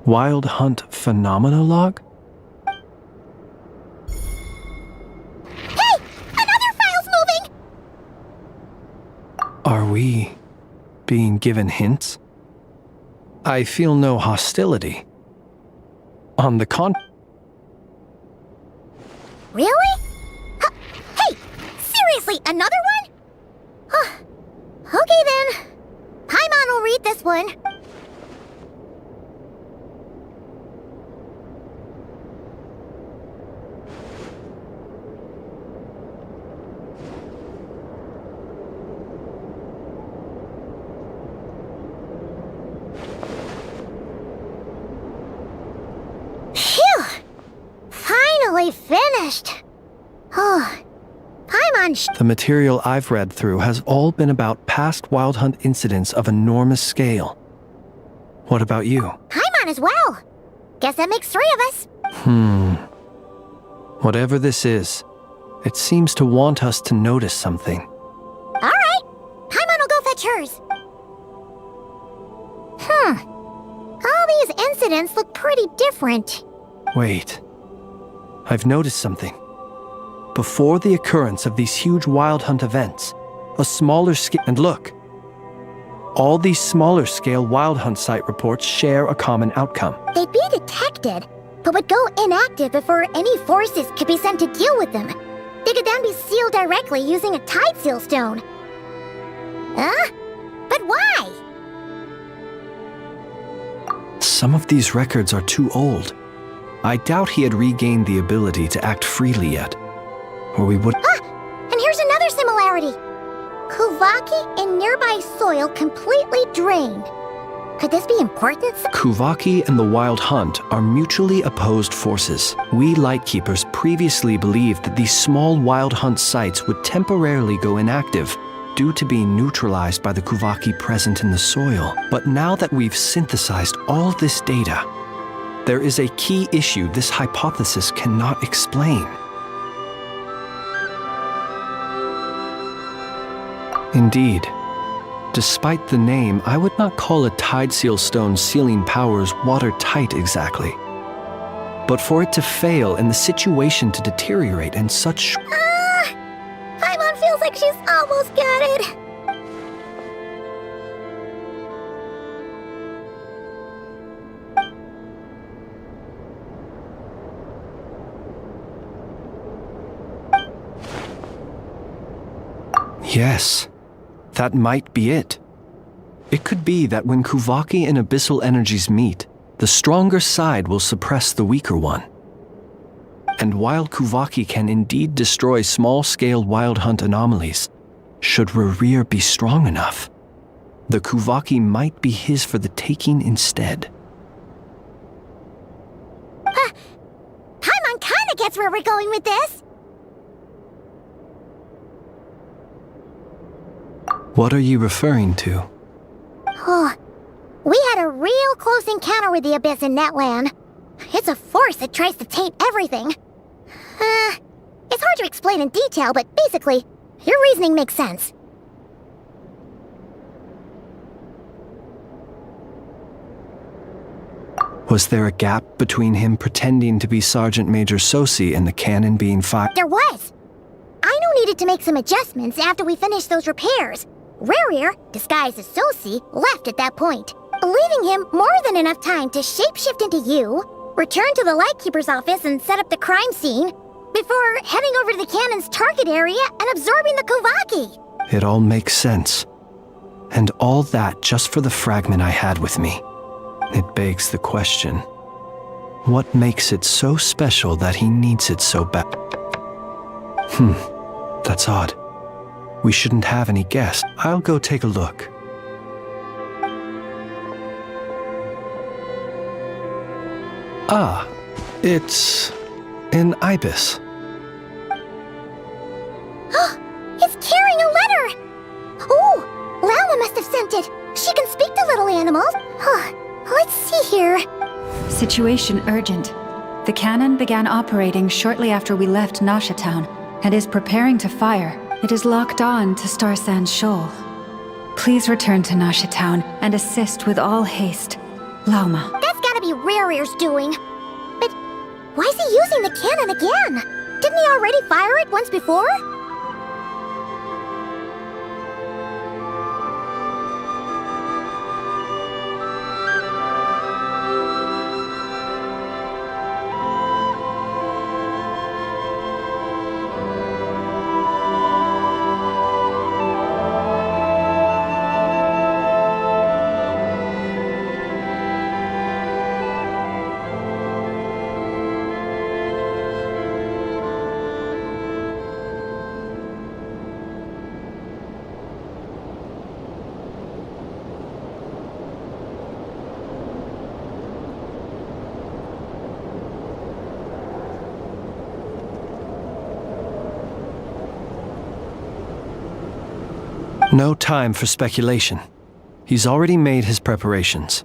Wild Hunt Phenomenologue? Hey! Another file's moving! Are we being given hints? I feel no hostility. On the Really? Hey! Seriously, another one? Okay then. Paimon will read this one. Finally finished. Paimon. The material I've read through has all been about past Wild Hunt incidents of enormous scale. What about you? Paimon as well. Guess that makes 3 of us. Whatever this is, it seems to want us to notice something. Alright. Paimon will go fetch hers. All these incidents look pretty different. Wait. I've noticed something. Before the occurrence of these huge Wild Hunt events, a smaller scale... And look! All these smaller scale Wild Hunt site reports share a common outcome. They'd be detected, but would go inactive before any forces could be sent to deal with them. They could then be sealed directly using a tide seal stone. But why? Some of these records are too old. I doubt he had regained the ability to act freely yet. Or we would... And here's another similarity. Kuvaki in nearby soil completely drained. Could this be important? Kuvaki and the Wild Hunt are mutually opposed forces. We Lightkeepers previously believed that these small Wild Hunt sites would temporarily go inactive due to being neutralized by the Kuvaki present in the soil. But now that we've synthesized all this data, there is a key issue this hypothesis cannot explain. Indeed, despite the name, I would not call a tide seal stone's sealing powers watertight exactly. But for it to fail and the situation to deteriorate in such... Paimon feels like she's almost got it. Yes, that might be it. It could be that when Kuvaki and Abyssal energies meet, the stronger side will suppress the weaker one. And while Kuvaki can indeed destroy small-scale Wild Hunt anomalies, should Rarir be strong enough, the Kuvaki might be his for the taking instead. Paimon kinda gets where we're going with this. What are you referring to? We had a real close encounter with the Abyss in Netland. It's a force that tries to taint everything. It's hard to explain in detail, but basically, your reasoning makes sense. Was there a gap between him pretending to be Sergeant Major Sosi and the cannon being fired? There was. Aino needed to make some adjustments after we finished those repairs. Rarir, disguised as Sosi, left at that point, leaving him more than enough time to shapeshift into you, return to the Lightkeeper's office and set up the crime scene, before heading over to the cannon's target area and absorbing the Kuvaki. It all makes sense. And all that just for the fragment I had with me. It begs the question, what makes it so special that he needs it so bad? That's odd. We shouldn't have any guests. I'll go take a look. Ah, it's an ibis. It's carrying a letter! Ooh, Llama must have sent it. She can speak to little animals. Let's see here. Situation urgent. The cannon began operating shortly after we left Nasha Town and is preparing to fire. It is locked on to Star Sand Shoal. Please return to Nasha Town and assist with all haste. Lauma. That's gotta be Rare's doing. But why is he using the cannon again? Didn't he already fire it once before? No time for speculation. He's already made his preparations.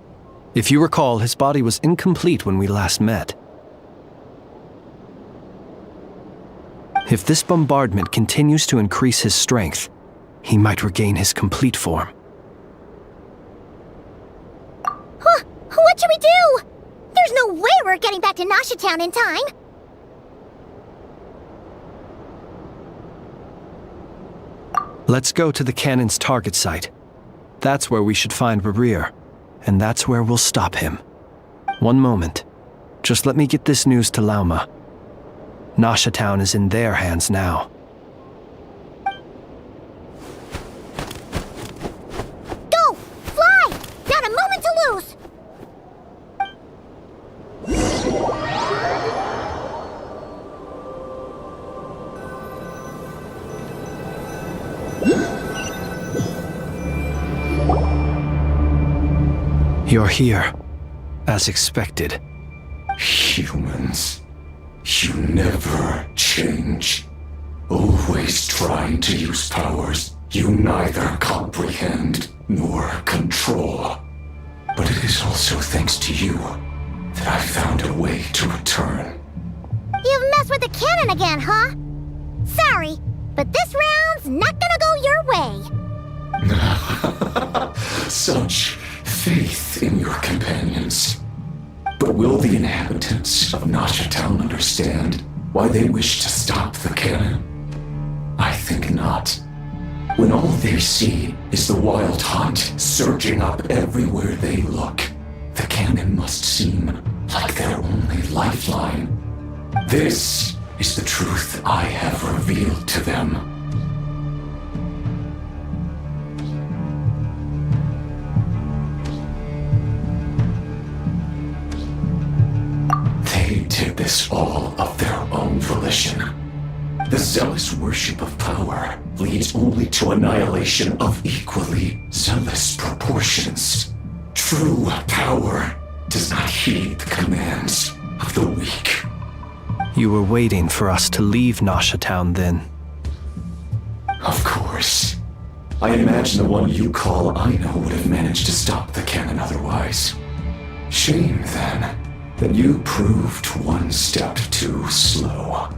If you recall, his body was incomplete when we last met. If this bombardment continues to increase his strength, he might regain his complete form. What should we do? There's no way we're getting back to Nasha Town in time. Let's go to the cannon's target site. That's where we should find Rarir, and that's where we'll stop him. One moment. Just let me get this news to Lauma. Nasha Town is in their hands now. Go! Fly! Not a moment to lose! You're here, as expected. Humans, you never change. Always trying to use powers you neither comprehend nor control. But it is also thanks to you that I found a way to return. You've messed with the cannon again, huh? Sorry, but this round's not gonna go your way. Such faith in your companions. But will the inhabitants of Nasha Town understand why they wish to stop the cannon? I think not. When all they see is the wild hunt surging up everywhere they look, the cannon must seem like their only lifeline. This is the truth I have revealed to them. They did this all of their own volition. The zealous worship of power leads only to annihilation of equally zealous proportions. True power does not heed the commands of the weak. You were waiting for us to leave Nasha Town then. Of course. I imagine the one you call Aino would have managed to stop the cannon otherwise. Shame, then, that you proved one step too slow.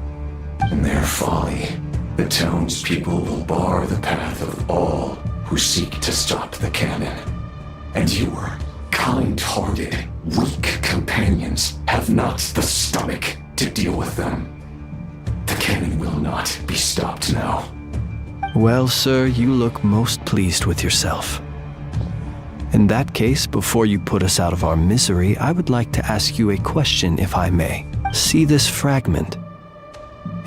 In their folly, the townspeople will bar the path of all who seek to stop the cannon. And your kind-hearted, weak companions have not the stomach to deal with them. The cannon will not be stopped now. Well, sir, you look most pleased with yourself. In that case, before you put us out of our misery, I would like to ask you a question, if I may. See this fragment.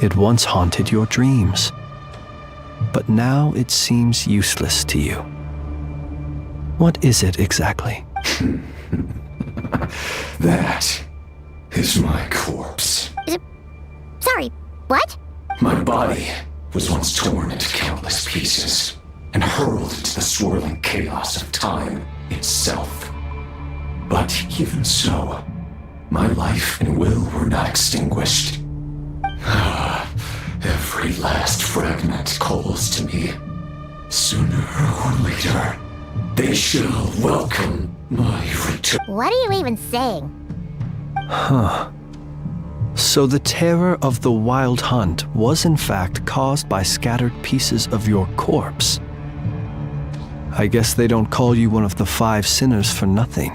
It once haunted your dreams, but now it seems useless to you. What is it exactly? That is my corpse. Sorry, what? My body was once torn into countless pieces and hurled into the swirling chaos of time itself. But even so, my life and will were not extinguished. Every last fragment calls to me. Sooner or later, they shall welcome my return. What are you even saying? Huh. So the terror of the Wild Hunt was in fact caused by scattered pieces of your corpse. I guess they don't call you one of the 5 sinners for nothing.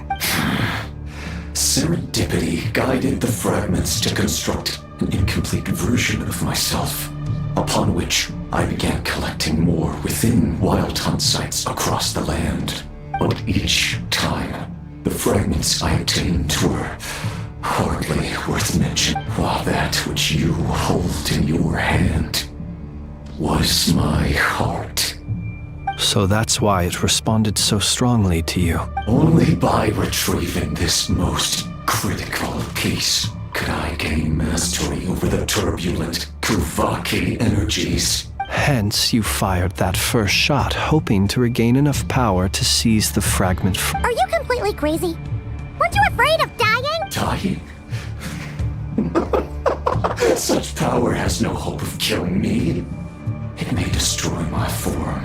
Serendipity guided the fragments to construct an incomplete version of myself, upon which I began collecting more within Wild Hunt sites across the land. But each time, the fragments I obtained were hardly worth mention, while that which you hold in your hand was my heart. So that's why it responded so strongly to you. Only by retrieving this most critical piece could I gain mastery over the turbulent Kuvaki energies. Hence, you fired that first shot, hoping to regain enough power to seize the fragment. Are you completely crazy? Weren't you afraid of dying? Dying? Such power has no hope of killing me. It may destroy my form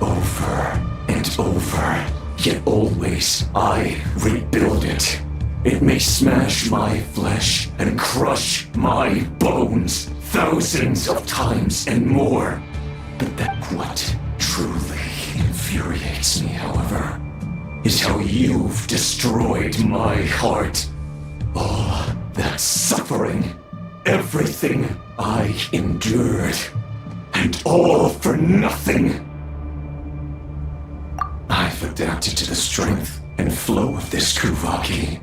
over and over, yet always I rebuild it. It may smash my flesh and crush my bones thousands of times and more. But what truly infuriates me, however, is how you've destroyed my heart. All that suffering, everything I endured, and all for nothing. I've adapted to the strength and flow of this Kuvaki.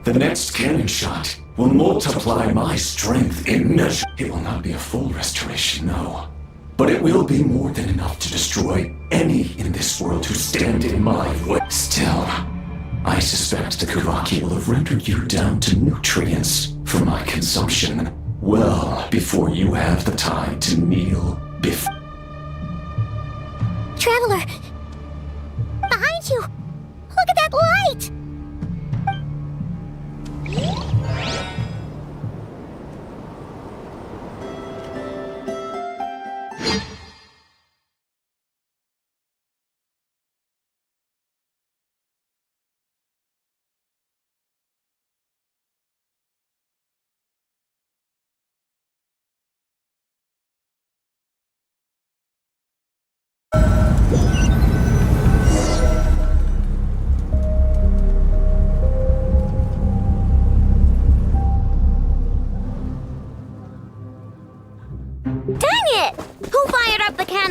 The next cannon shot will multiply my strength in measure. It will not be a full restoration, no. But it will be more than enough to destroy any in this world who stand in my way. Still, I suspect the Kuvaki will have rendered you down to nutrients for my consumption well before you have the time to kneel before. Traveler! Behind you! Look at that light!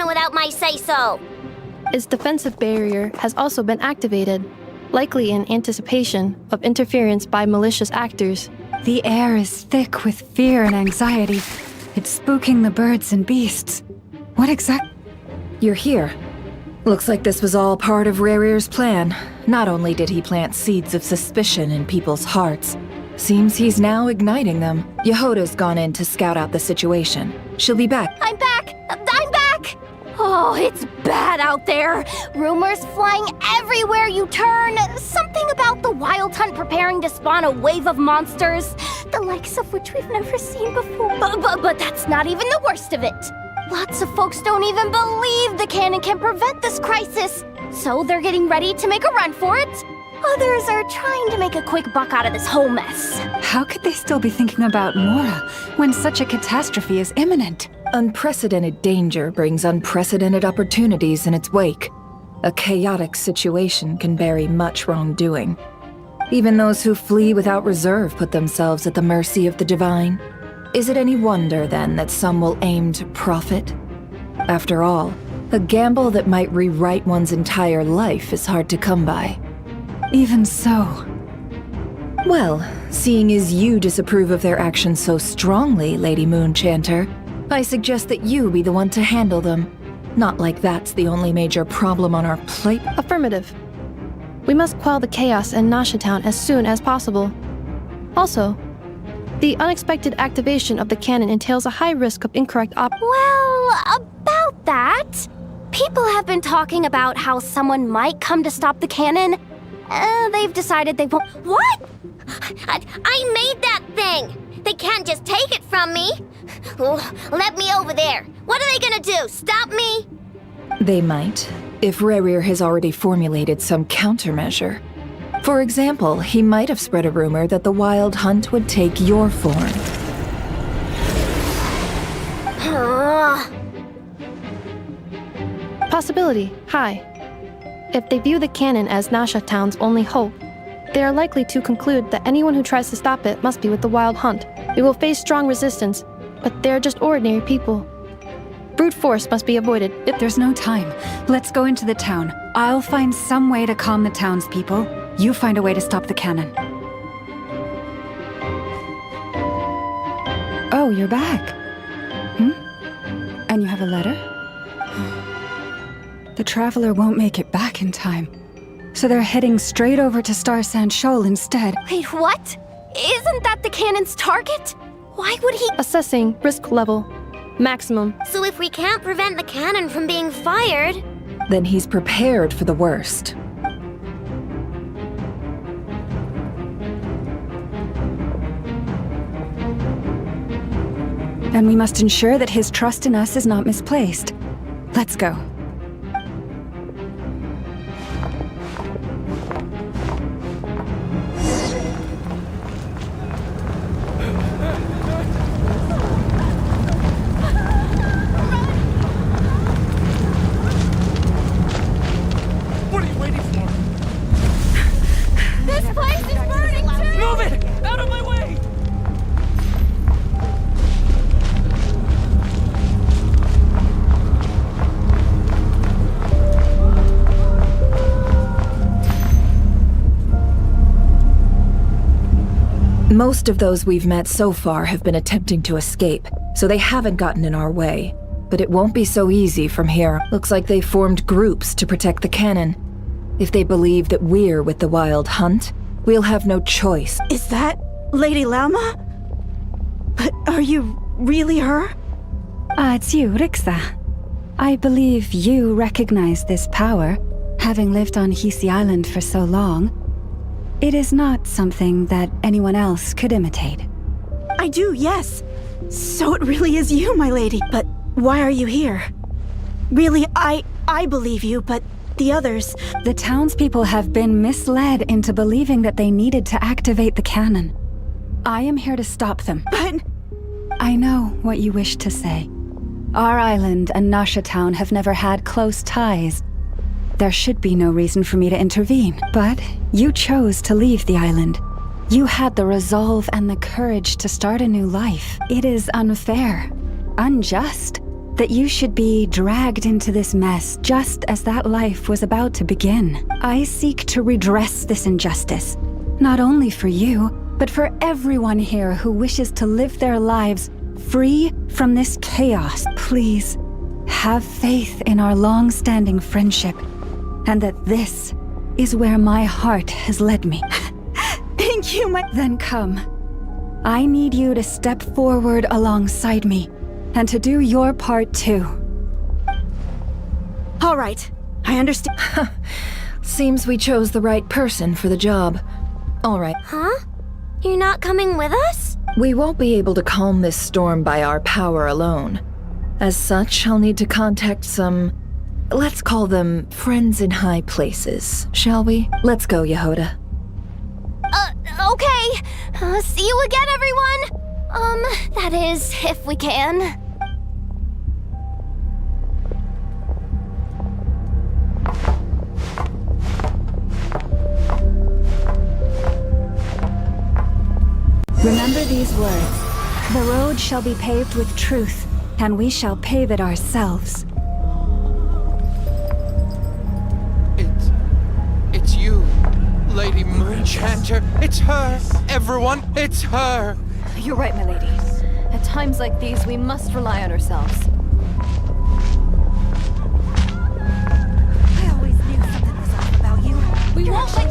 Without my say-so. Its defensive barrier has also been activated, likely in anticipation of interference by malicious actors. The air is thick with fear and anxiety. It's spooking the birds and beasts. What exact— You're here. Looks like this was all part of Rerir's plan. Not only did he plant seeds of suspicion in people's hearts, seems he's now igniting them. Yehoda's gone in to scout out the situation. She'll be back. I'm back! I'm back! Oh, it's bad out there. Rumors flying everywhere you turn. Something about the Wild Hunt preparing to spawn a wave of monsters, the likes of which we've never seen before. But that's not even the worst of it. Lots of folks don't even believe the cannon can prevent this crisis, so they're getting ready to make a run for it. Others are trying to make a quick buck out of this whole mess. How could they still be thinking about Mora when such a catastrophe is imminent? Unprecedented danger brings unprecedented opportunities in its wake. A chaotic situation can bury much wrongdoing. Even those who flee without reserve put themselves at the mercy of the divine. Is it any wonder, then, that some will aim to profit? After all, a gamble that might rewrite one's entire life is hard to come by. Even so. Well, seeing as you disapprove of their actions so strongly, Lady Moonchanter, I suggest that you be the one to handle them. Not like that's the only major problem on our plate. Affirmative. We must quell the chaos in Nasha Town as soon as possible. Also, the unexpected activation of the cannon entails a high risk of incorrect Well, about that, people have been talking about how someone might come to stop the cannon. They've decided they won't. What? I made that thing! They can't just take it from me! Let me over there! What are they gonna do? Stop me? They might, if Rerir has already formulated some countermeasure. For example, he might have spread a rumor that the Wild Hunt would take your form. Possibility, high. If they view the cannon as Nasha Town's only hope, they are likely to conclude that anyone who tries to stop it must be with the Wild Hunt. We will face strong resistance, but they're just ordinary people. Brute force must be avoided. There's no time. Let's go into the town. I'll find some way to calm the townspeople. You find a way to stop the cannon. Oh, you're back. And you have a letter? The Traveler won't make it back in time. So they're heading straight over to Star Sand Shoal instead. Wait, what? Isn't that the cannon's target? Why would he— Assessing risk level. Maximum. So if we can't prevent the cannon from being fired... Then he's prepared for the worst. And we must ensure that his trust in us is not misplaced. Let's go. What are you waiting for? This place is burning too! Move it! Out of my way! Most of those we've met so far have been attempting to escape, so they haven't gotten in our way. But it won't be so easy from here. Looks like they formed groups to protect the cannon. If they believe that we're with the Wild Hunt, we'll have no choice. Is that Lady Lama? But are you really her? It's you, Rixa. I believe you recognize this power, having lived on Hisi Island for so long. It is not something that anyone else could imitate. I do, yes. So it really is you, my lady. But why are you here? Really, I believe you, but the others... The townspeople have been misled into believing that they needed to activate the cannon. I am here to stop them. But... I know what you wish to say. Our island and Nasha Town have never had close ties. There should be no reason for me to intervene, but you chose to leave the island. You had the resolve and the courage to start a new life. It is unfair, unjust, that you should be dragged into this mess just as that life was about to begin. I seek to redress this injustice, not only for you, but for everyone here who wishes to live their lives free from this chaos. Please, have faith in our long-standing friendship, and that this is where my heart has led me. Thank you, Then come. I need you to step forward alongside me, and to do your part too. All right, I understand. Seems we chose the right person for the job. All right. Huh? You're not coming with us? We won't be able to calm this storm by our power alone. As such, I'll need to contact some... Let's call them friends in high places, shall we? Let's go, Yehoda. Okay. See you again, everyone. That is, if we can. Remember these words. The road shall be paved with truth, and we shall pave it ourselves. It's you, Lady Moonchanter. It's her. Everyone, it's her. You're right, my lady. At times like these, we must rely on ourselves. I always knew something was up about you. We won't let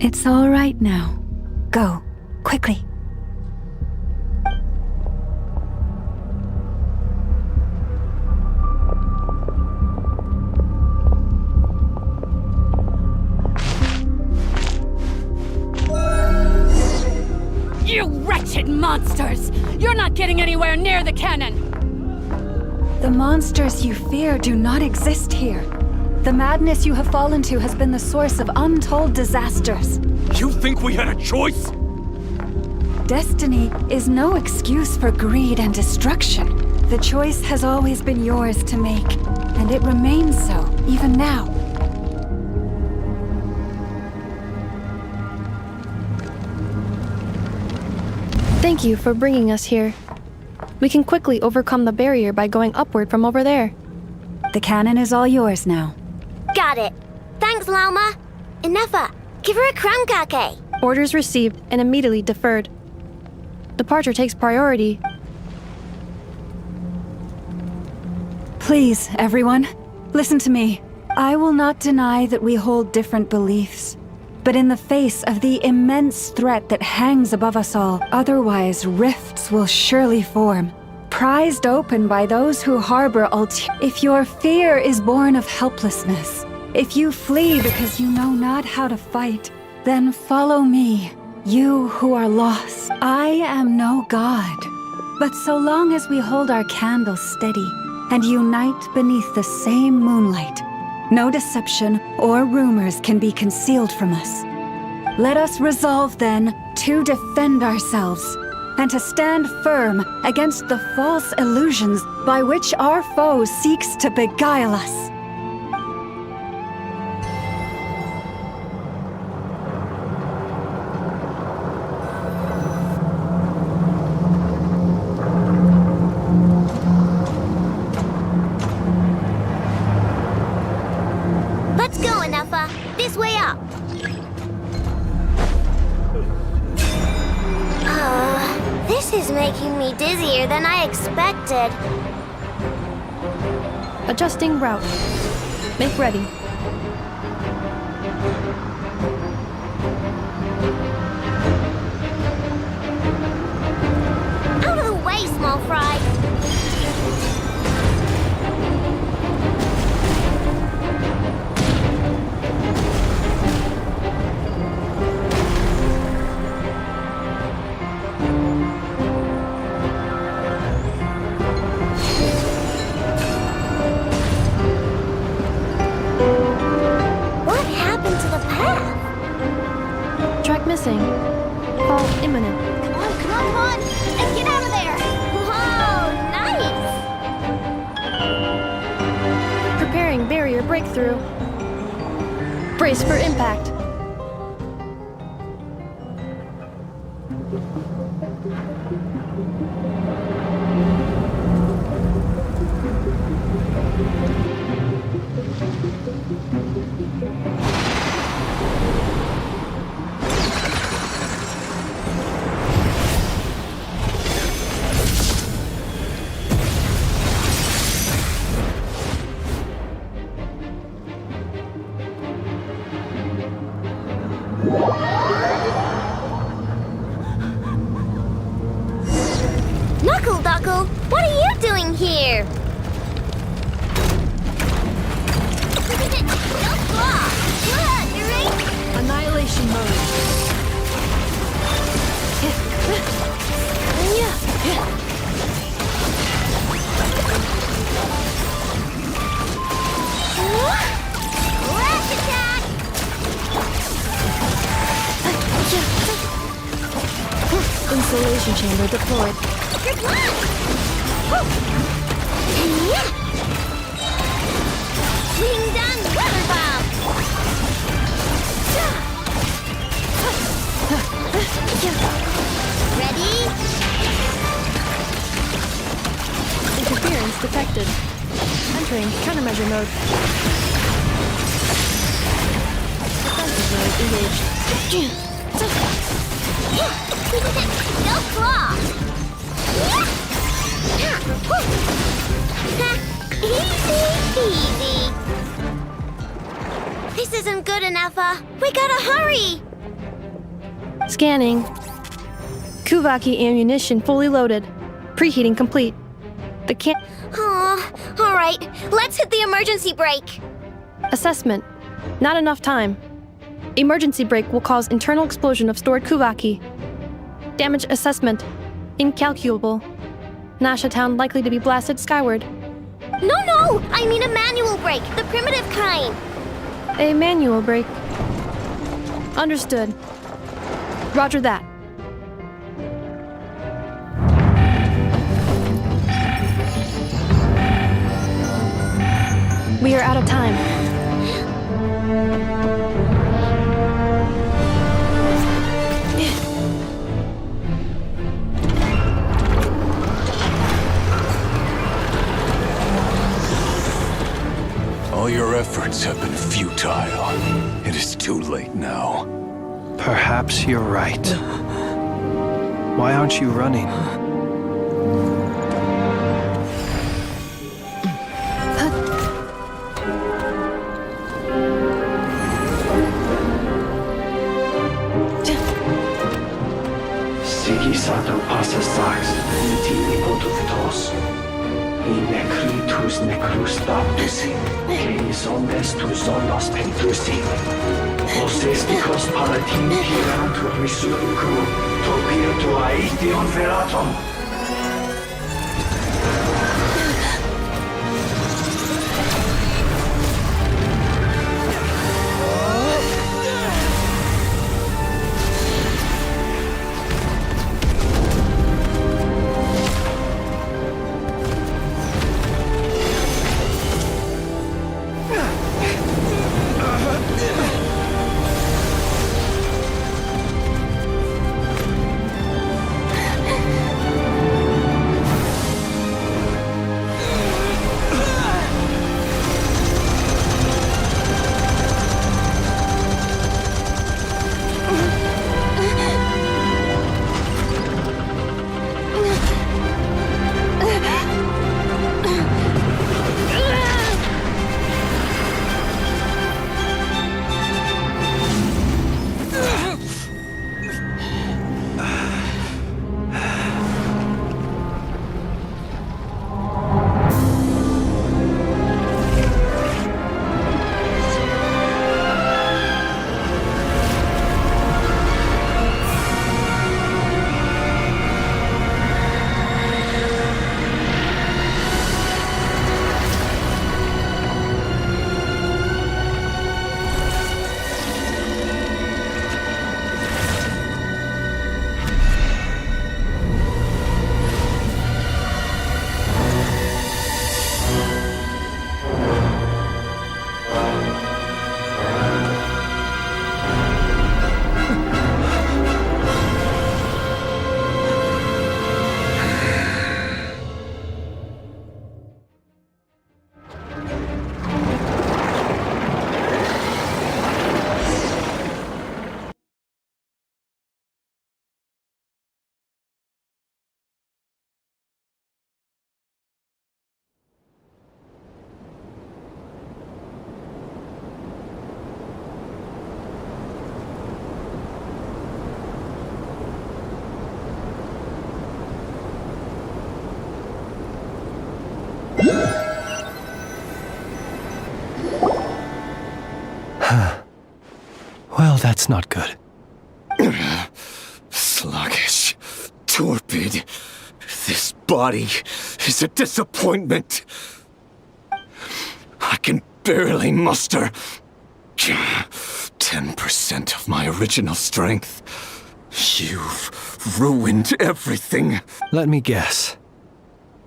It's all right now. Go, quickly. You wretched monsters! You're not getting anywhere near the cannon! The monsters you fear do not exist here. The madness you have fallen to has been the source of untold disasters. You think we had a choice? Destiny is no excuse for greed and destruction. The choice has always been yours to make, and it remains so, even now. Thank you for bringing us here. We can quickly overcome the barrier by going upward from over there. The cannon is all yours now. Got it. Thanks, Lauma. Enougha, give her a crown kake. Orders received and immediately deferred. Departure takes priority. Please, everyone, listen to me. I will not deny that we hold different beliefs. But in the face of the immense threat that hangs above us all, otherwise rifts will surely form, prized open by those who harbor If your fear is born of helplessness, if you flee because you know not how to fight, then follow me, you who are lost. I am no god, but so long as we hold our candles steady and unite beneath the same moonlight, no deception or rumors can be concealed from us. Let us resolve, then, to defend ourselves, and to stand firm against the false illusions by which our foe seeks to beguile us. Let's go, Enougha. This way up. This is making me dizzier than I expected. Adjusting route. Make ready. Out of the way, small fry. Track missing. Fall imminent. Come on, come on, come on! And get out of there! Whoa, nice! Preparing barrier breakthrough. Brace for impact. Knuckle-Duckle, what are you doing here? No claw! Good, you're right. Annihilation mode. Lash attack! Insulation chamber deployed. Good luck! Wing down weather bomb! Ready? Interference detected. Entering countermeasure mode. Defensive mode engaged. No claw! Easy peasy. This isn't good enough, We gotta hurry! Scanning. Kuvaki ammunition fully loaded. Preheating complete. The can- Alright, let's hit the emergency brake. Assessment. Not enough time. Emergency brake will cause internal explosion of stored Kuvaki. Damage assessment. Incalculable. Nasha Town likely to be blasted skyward. No! I mean a manual brake, the primitive kind. A manual brake. Understood. Roger that. We are out of time. All your efforts have been futile. It is too late now. Perhaps you're right. Why aren't you running? Sato passa sax, intimi potuvitos. In necritus necrus baptusi, que omnes tu zonos pentusi. Osesticos palatin pirantur resuricum, topir tua ition veratum. Well, that's not good. Sluggish, torpid. This body is a disappointment. I can barely muster 10% of my original strength. You've ruined everything. Let me guess.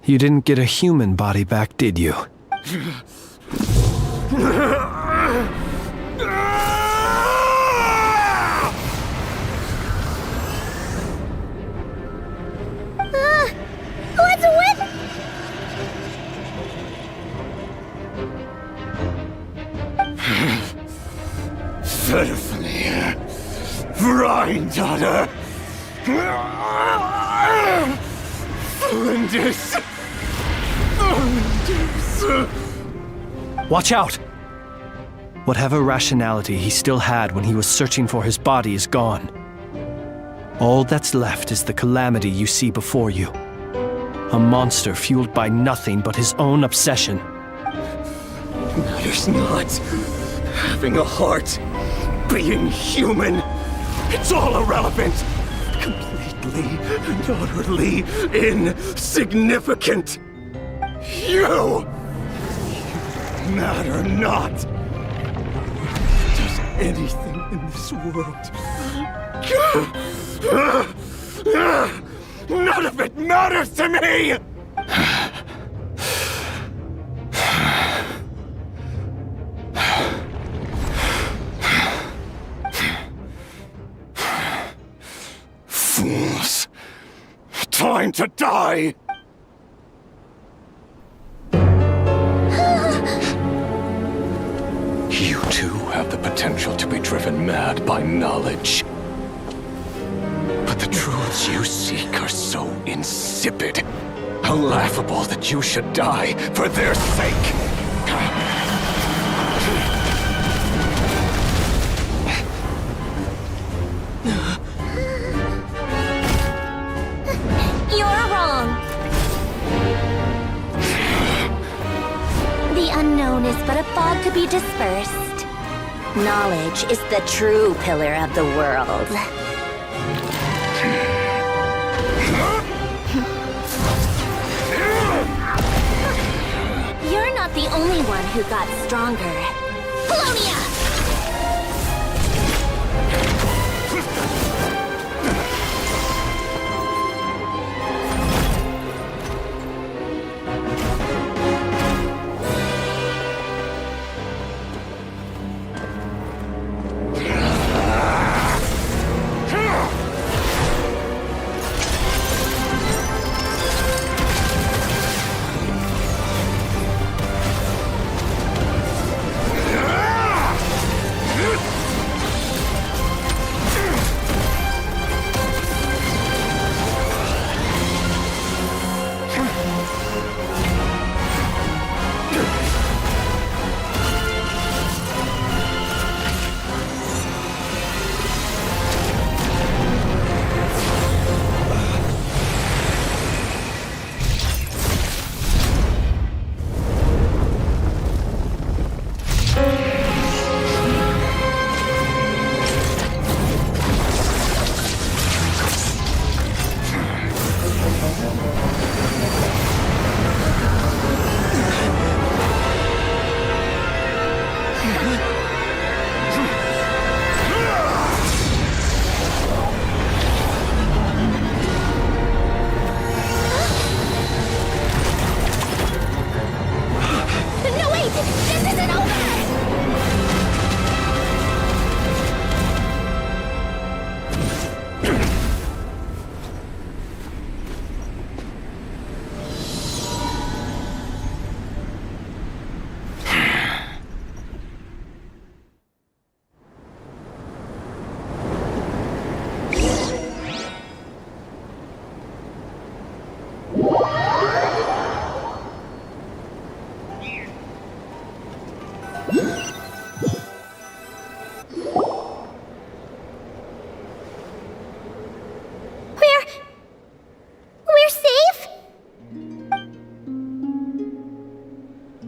You didn't get a human body back, did you? What's with? Verfnir, Rheindaughter, Flinders. Watch out! Whatever rationality he still had when he was searching for his body is gone. All that's left is the calamity you see before you. A monster fueled by nothing but his own obsession. Matters not. Having a heart. Being human. It's all irrelevant. Completely and utterly insignificant. You matter not. Does anything in this world. None of it matters to me! Fools. Time to die! You too have the potential to be driven mad by knowledge. But the truths you seek are so insipid, how laughable that you should die for their sake. You're wrong. The unknown is but a fog to be dispersed. Knowledge is the true pillar of the world. You're not the only one who got stronger. Polonia!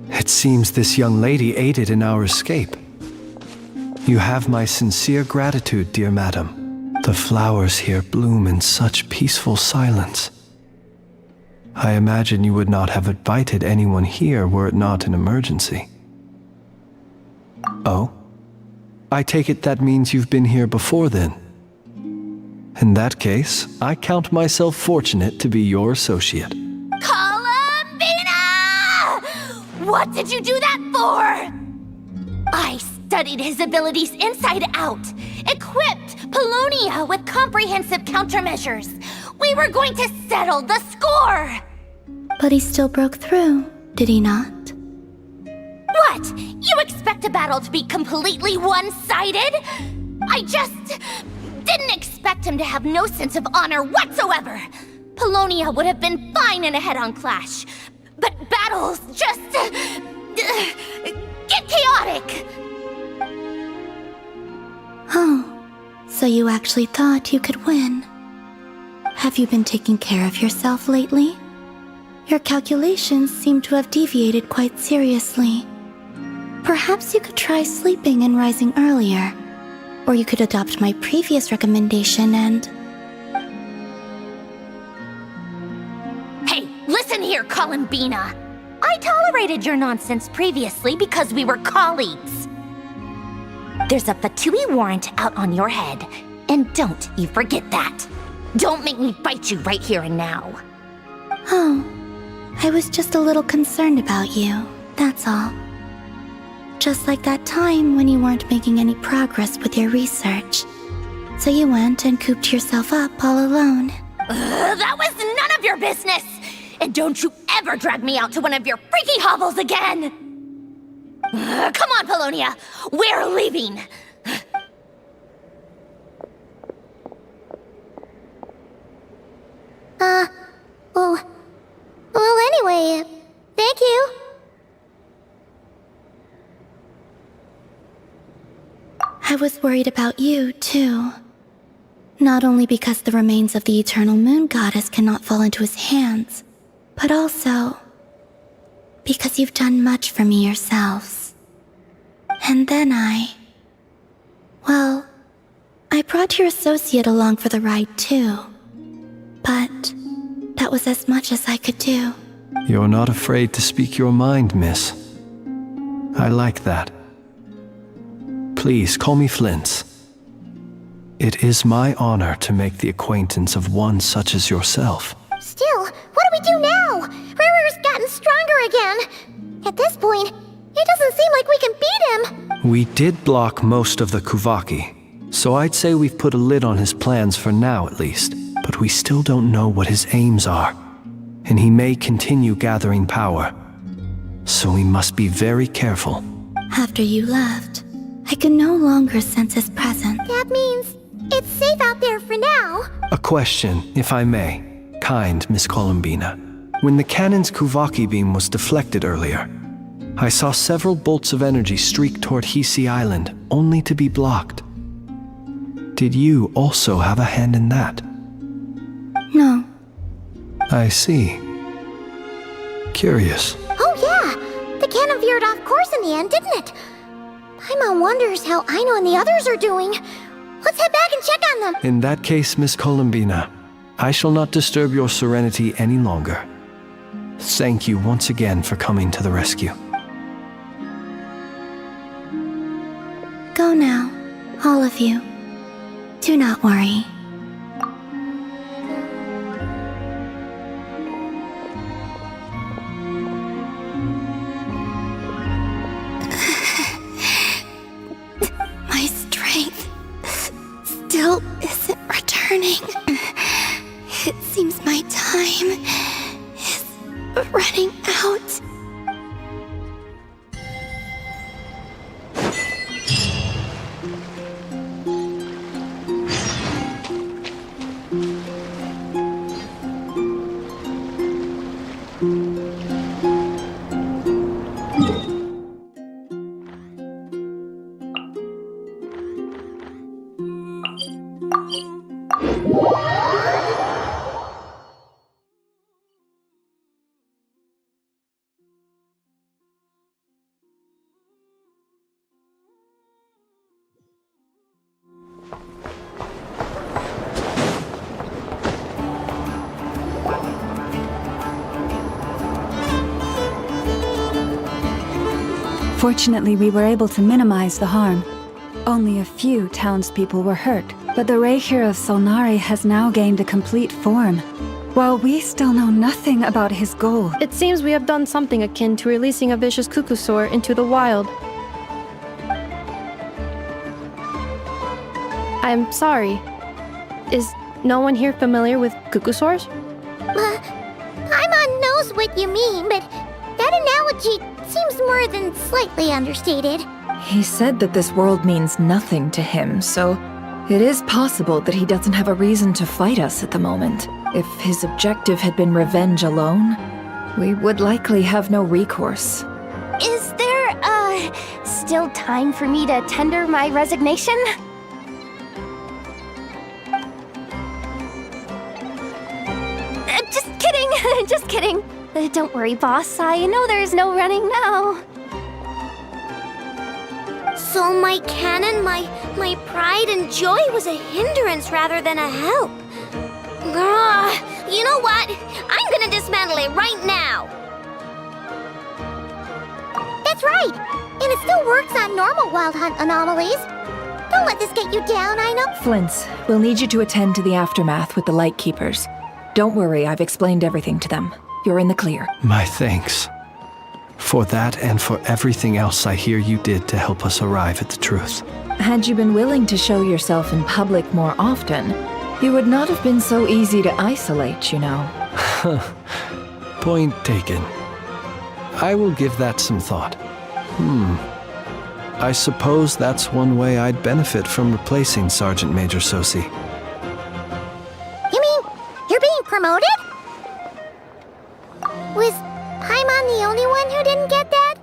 It seems this young lady aided in our escape. You have my sincere gratitude, dear madam. The flowers here bloom in such peaceful silence. I imagine you would not have invited anyone here were it not an emergency. Oh? I take it that means you've been here before then. In that case, I count myself fortunate to be your associate. What did you do that for? I studied his abilities inside out, equipped Polonia with comprehensive countermeasures. We were going to settle the score! But he still broke through, did he not? What? You expect a battle to be completely one-sided? I just didn't expect him to have no sense of honor whatsoever. Polonia would have been fine in a head-on clash. But battles just get chaotic! Oh, so you actually thought you could win? Have you been taking care of yourself lately? Your calculations seem to have deviated quite seriously. Perhaps you could try sleeping and rising earlier. Or you could adopt my previous recommendation and... Hey, listen here, Columbina! I tolerated your nonsense previously because we were colleagues. There's a Fatui warrant out on your head, and don't you forget that. Don't make me fight you right here and now. Oh, I was just a little concerned about you, that's all. Just like that time when you weren't making any progress with your research. So you went and cooped yourself up all alone. That was none of your business! And don't you ever drag me out to one of your freaky hovels again! Come on, Polonia! We're leaving! Well, anyway, thank you. I was worried about you, too. Not only because the remains of the Eternal Moon Goddess cannot fall into his hands, but also because you've done much for me yourselves. And then well, I brought your associate along for the ride, too. But that was as much as I could do. You're not afraid to speak your mind, miss. I like that. Please call me Flint. It is my honor to make the acquaintance of one such as yourself. Still, what do we do now? Rurer's gotten stronger again. At this point, it doesn't seem like we can beat him. We did block most of the Kuvaki, so I'd say we've put a lid on his plans for now at least. But we still don't know what his aims are, and he may continue gathering power. So we must be very careful. After you left, I could no longer sense his presence. That means it's safe out there for now. A question, if I may. Kind Miss Columbina. When the cannon's Kuvaki beam was deflected earlier, I saw several bolts of energy streak toward Hisi Island, only to be blocked. Did you also have a hand in that? No. I see. Curious. Oh yeah! The cannon veered off course in the end, didn't it? Paimon wonders how Aino and the others are doing. Let's head back and check on them. In that case, Miss Columbina, I shall not disturb your serenity any longer. Thank you once again for coming to the rescue. Go now, all of you. Do not worry. My strength still isn't returning. It seems my time is running out. Fortunately, we were able to minimize the harm. Only a few townspeople were hurt, but the Reikir of Solnari has now gained a complete form. While we still know nothing about his goal. It seems we have done something akin to releasing a vicious Kukusaur into the wild. I'm sorry. Is no one here familiar with Kukusaurs? Paimon knows what you mean, but that analogy seems more than slightly understated. He said that this world means nothing to him, so it is possible that he doesn't have a reason to fight us at the moment. If his objective had been revenge alone, we would likely have no recourse. Is there, still time for me to tender my resignation? Just kidding. Don't worry, boss. I know there's no running now. So my cannon, my pride and joy was a hindrance rather than a help. You know what? I'm gonna dismantle it right now. That's right. And it still works on normal Wild Hunt anomalies. Don't let this get you down, I know. Flint's, we'll need you to attend to the aftermath with the Lightkeepers. Don't worry, I've explained everything to them. You're in the clear. My thanks. For that and for everything else I hear you did to help us arrive at the truth. Had you been willing to show yourself in public more often, you would not have been so easy to isolate, you know. Point taken. I will give that some thought. I suppose that's one way I'd benefit from replacing Sergeant Major Sosi. You mean you're being promoted? Was Paimon the only one who didn't get that?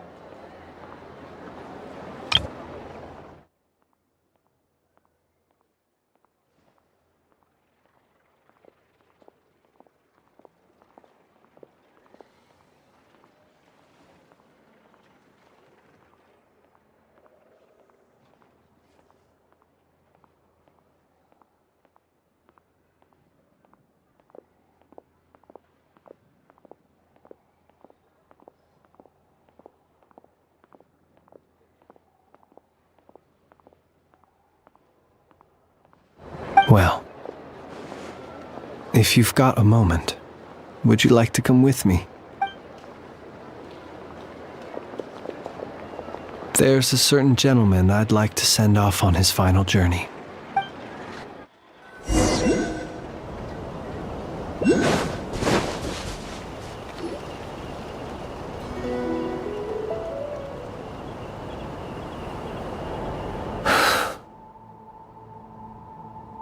Well, if you've got a moment, would you like to come with me? There's a certain gentleman I'd like to send off on his final journey.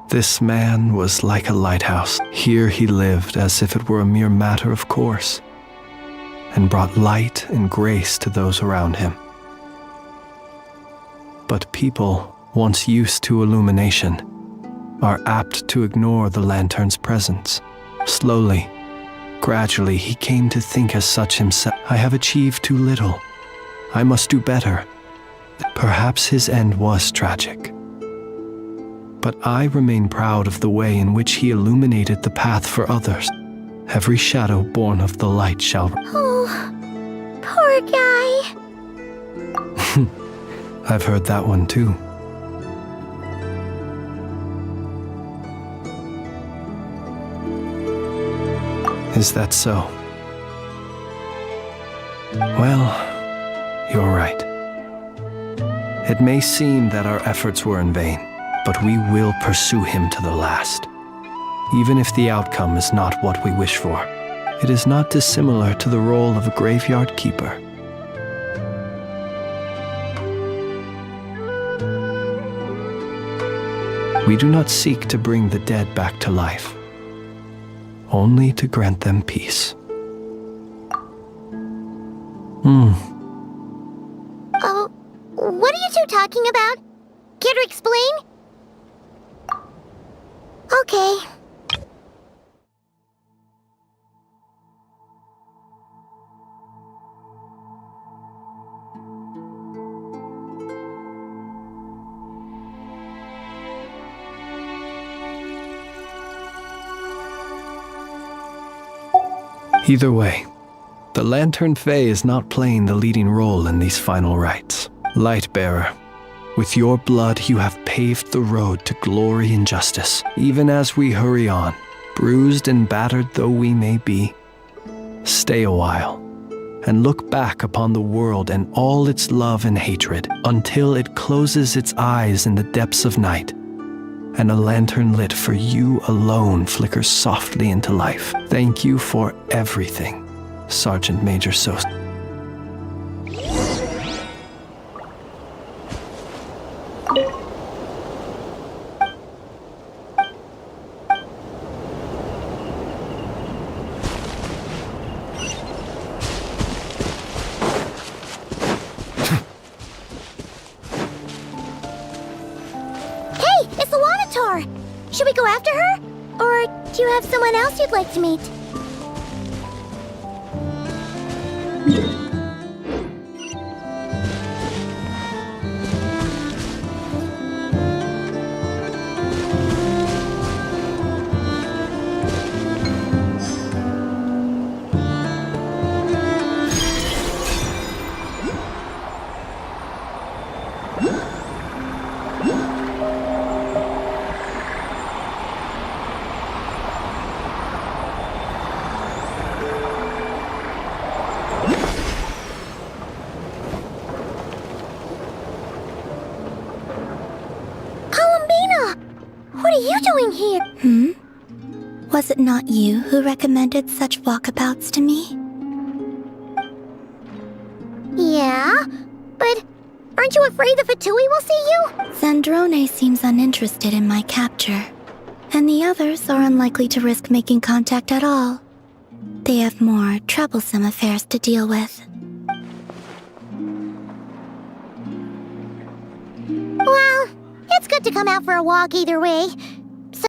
This man was like a lighthouse. Here he lived as if it were a mere matter of course, and brought light and grace to those around him. But people, once used to illumination, are apt to ignore the lantern's presence. Slowly, gradually, he came to think as such himself. I have achieved too little. I must do better. Perhaps his end was tragic. But I remain proud of the way in which he illuminated the path for others. Every shadow born of the light shall... Oh, poor guy. I've heard that one too. Is that so? Well, you're right. It may seem that our efforts were in vain, but we will pursue him to the last. Even if the outcome is not what we wish for, it is not dissimilar to the role of a graveyard keeper. We do not seek to bring the dead back to life, only to grant them peace. Oh, what are you two talking about? Care to explain? Okay. Either way, the Lantern Fae is not playing the leading role in these final rites. Lightbearer, with your blood you have paved the road to glory and justice. Even as we hurry on, bruised and battered though we may be, stay a while and look back upon the world and all its love and hatred until it closes its eyes in the depths of night and a lantern lit for you alone flickers softly into life. Thank you for everything, Sergeant Major Sos. Should we go after her? Or do you have someone else you'd like to meet? What are you doing here? Was it not you who recommended such walkabouts to me? Yeah, but aren't you afraid the Fatui will see you? Zandrone seems uninterested in my capture, and the others are unlikely to risk making contact at all. They have more troublesome affairs to deal with. Well, it's good to come out for a walk either way.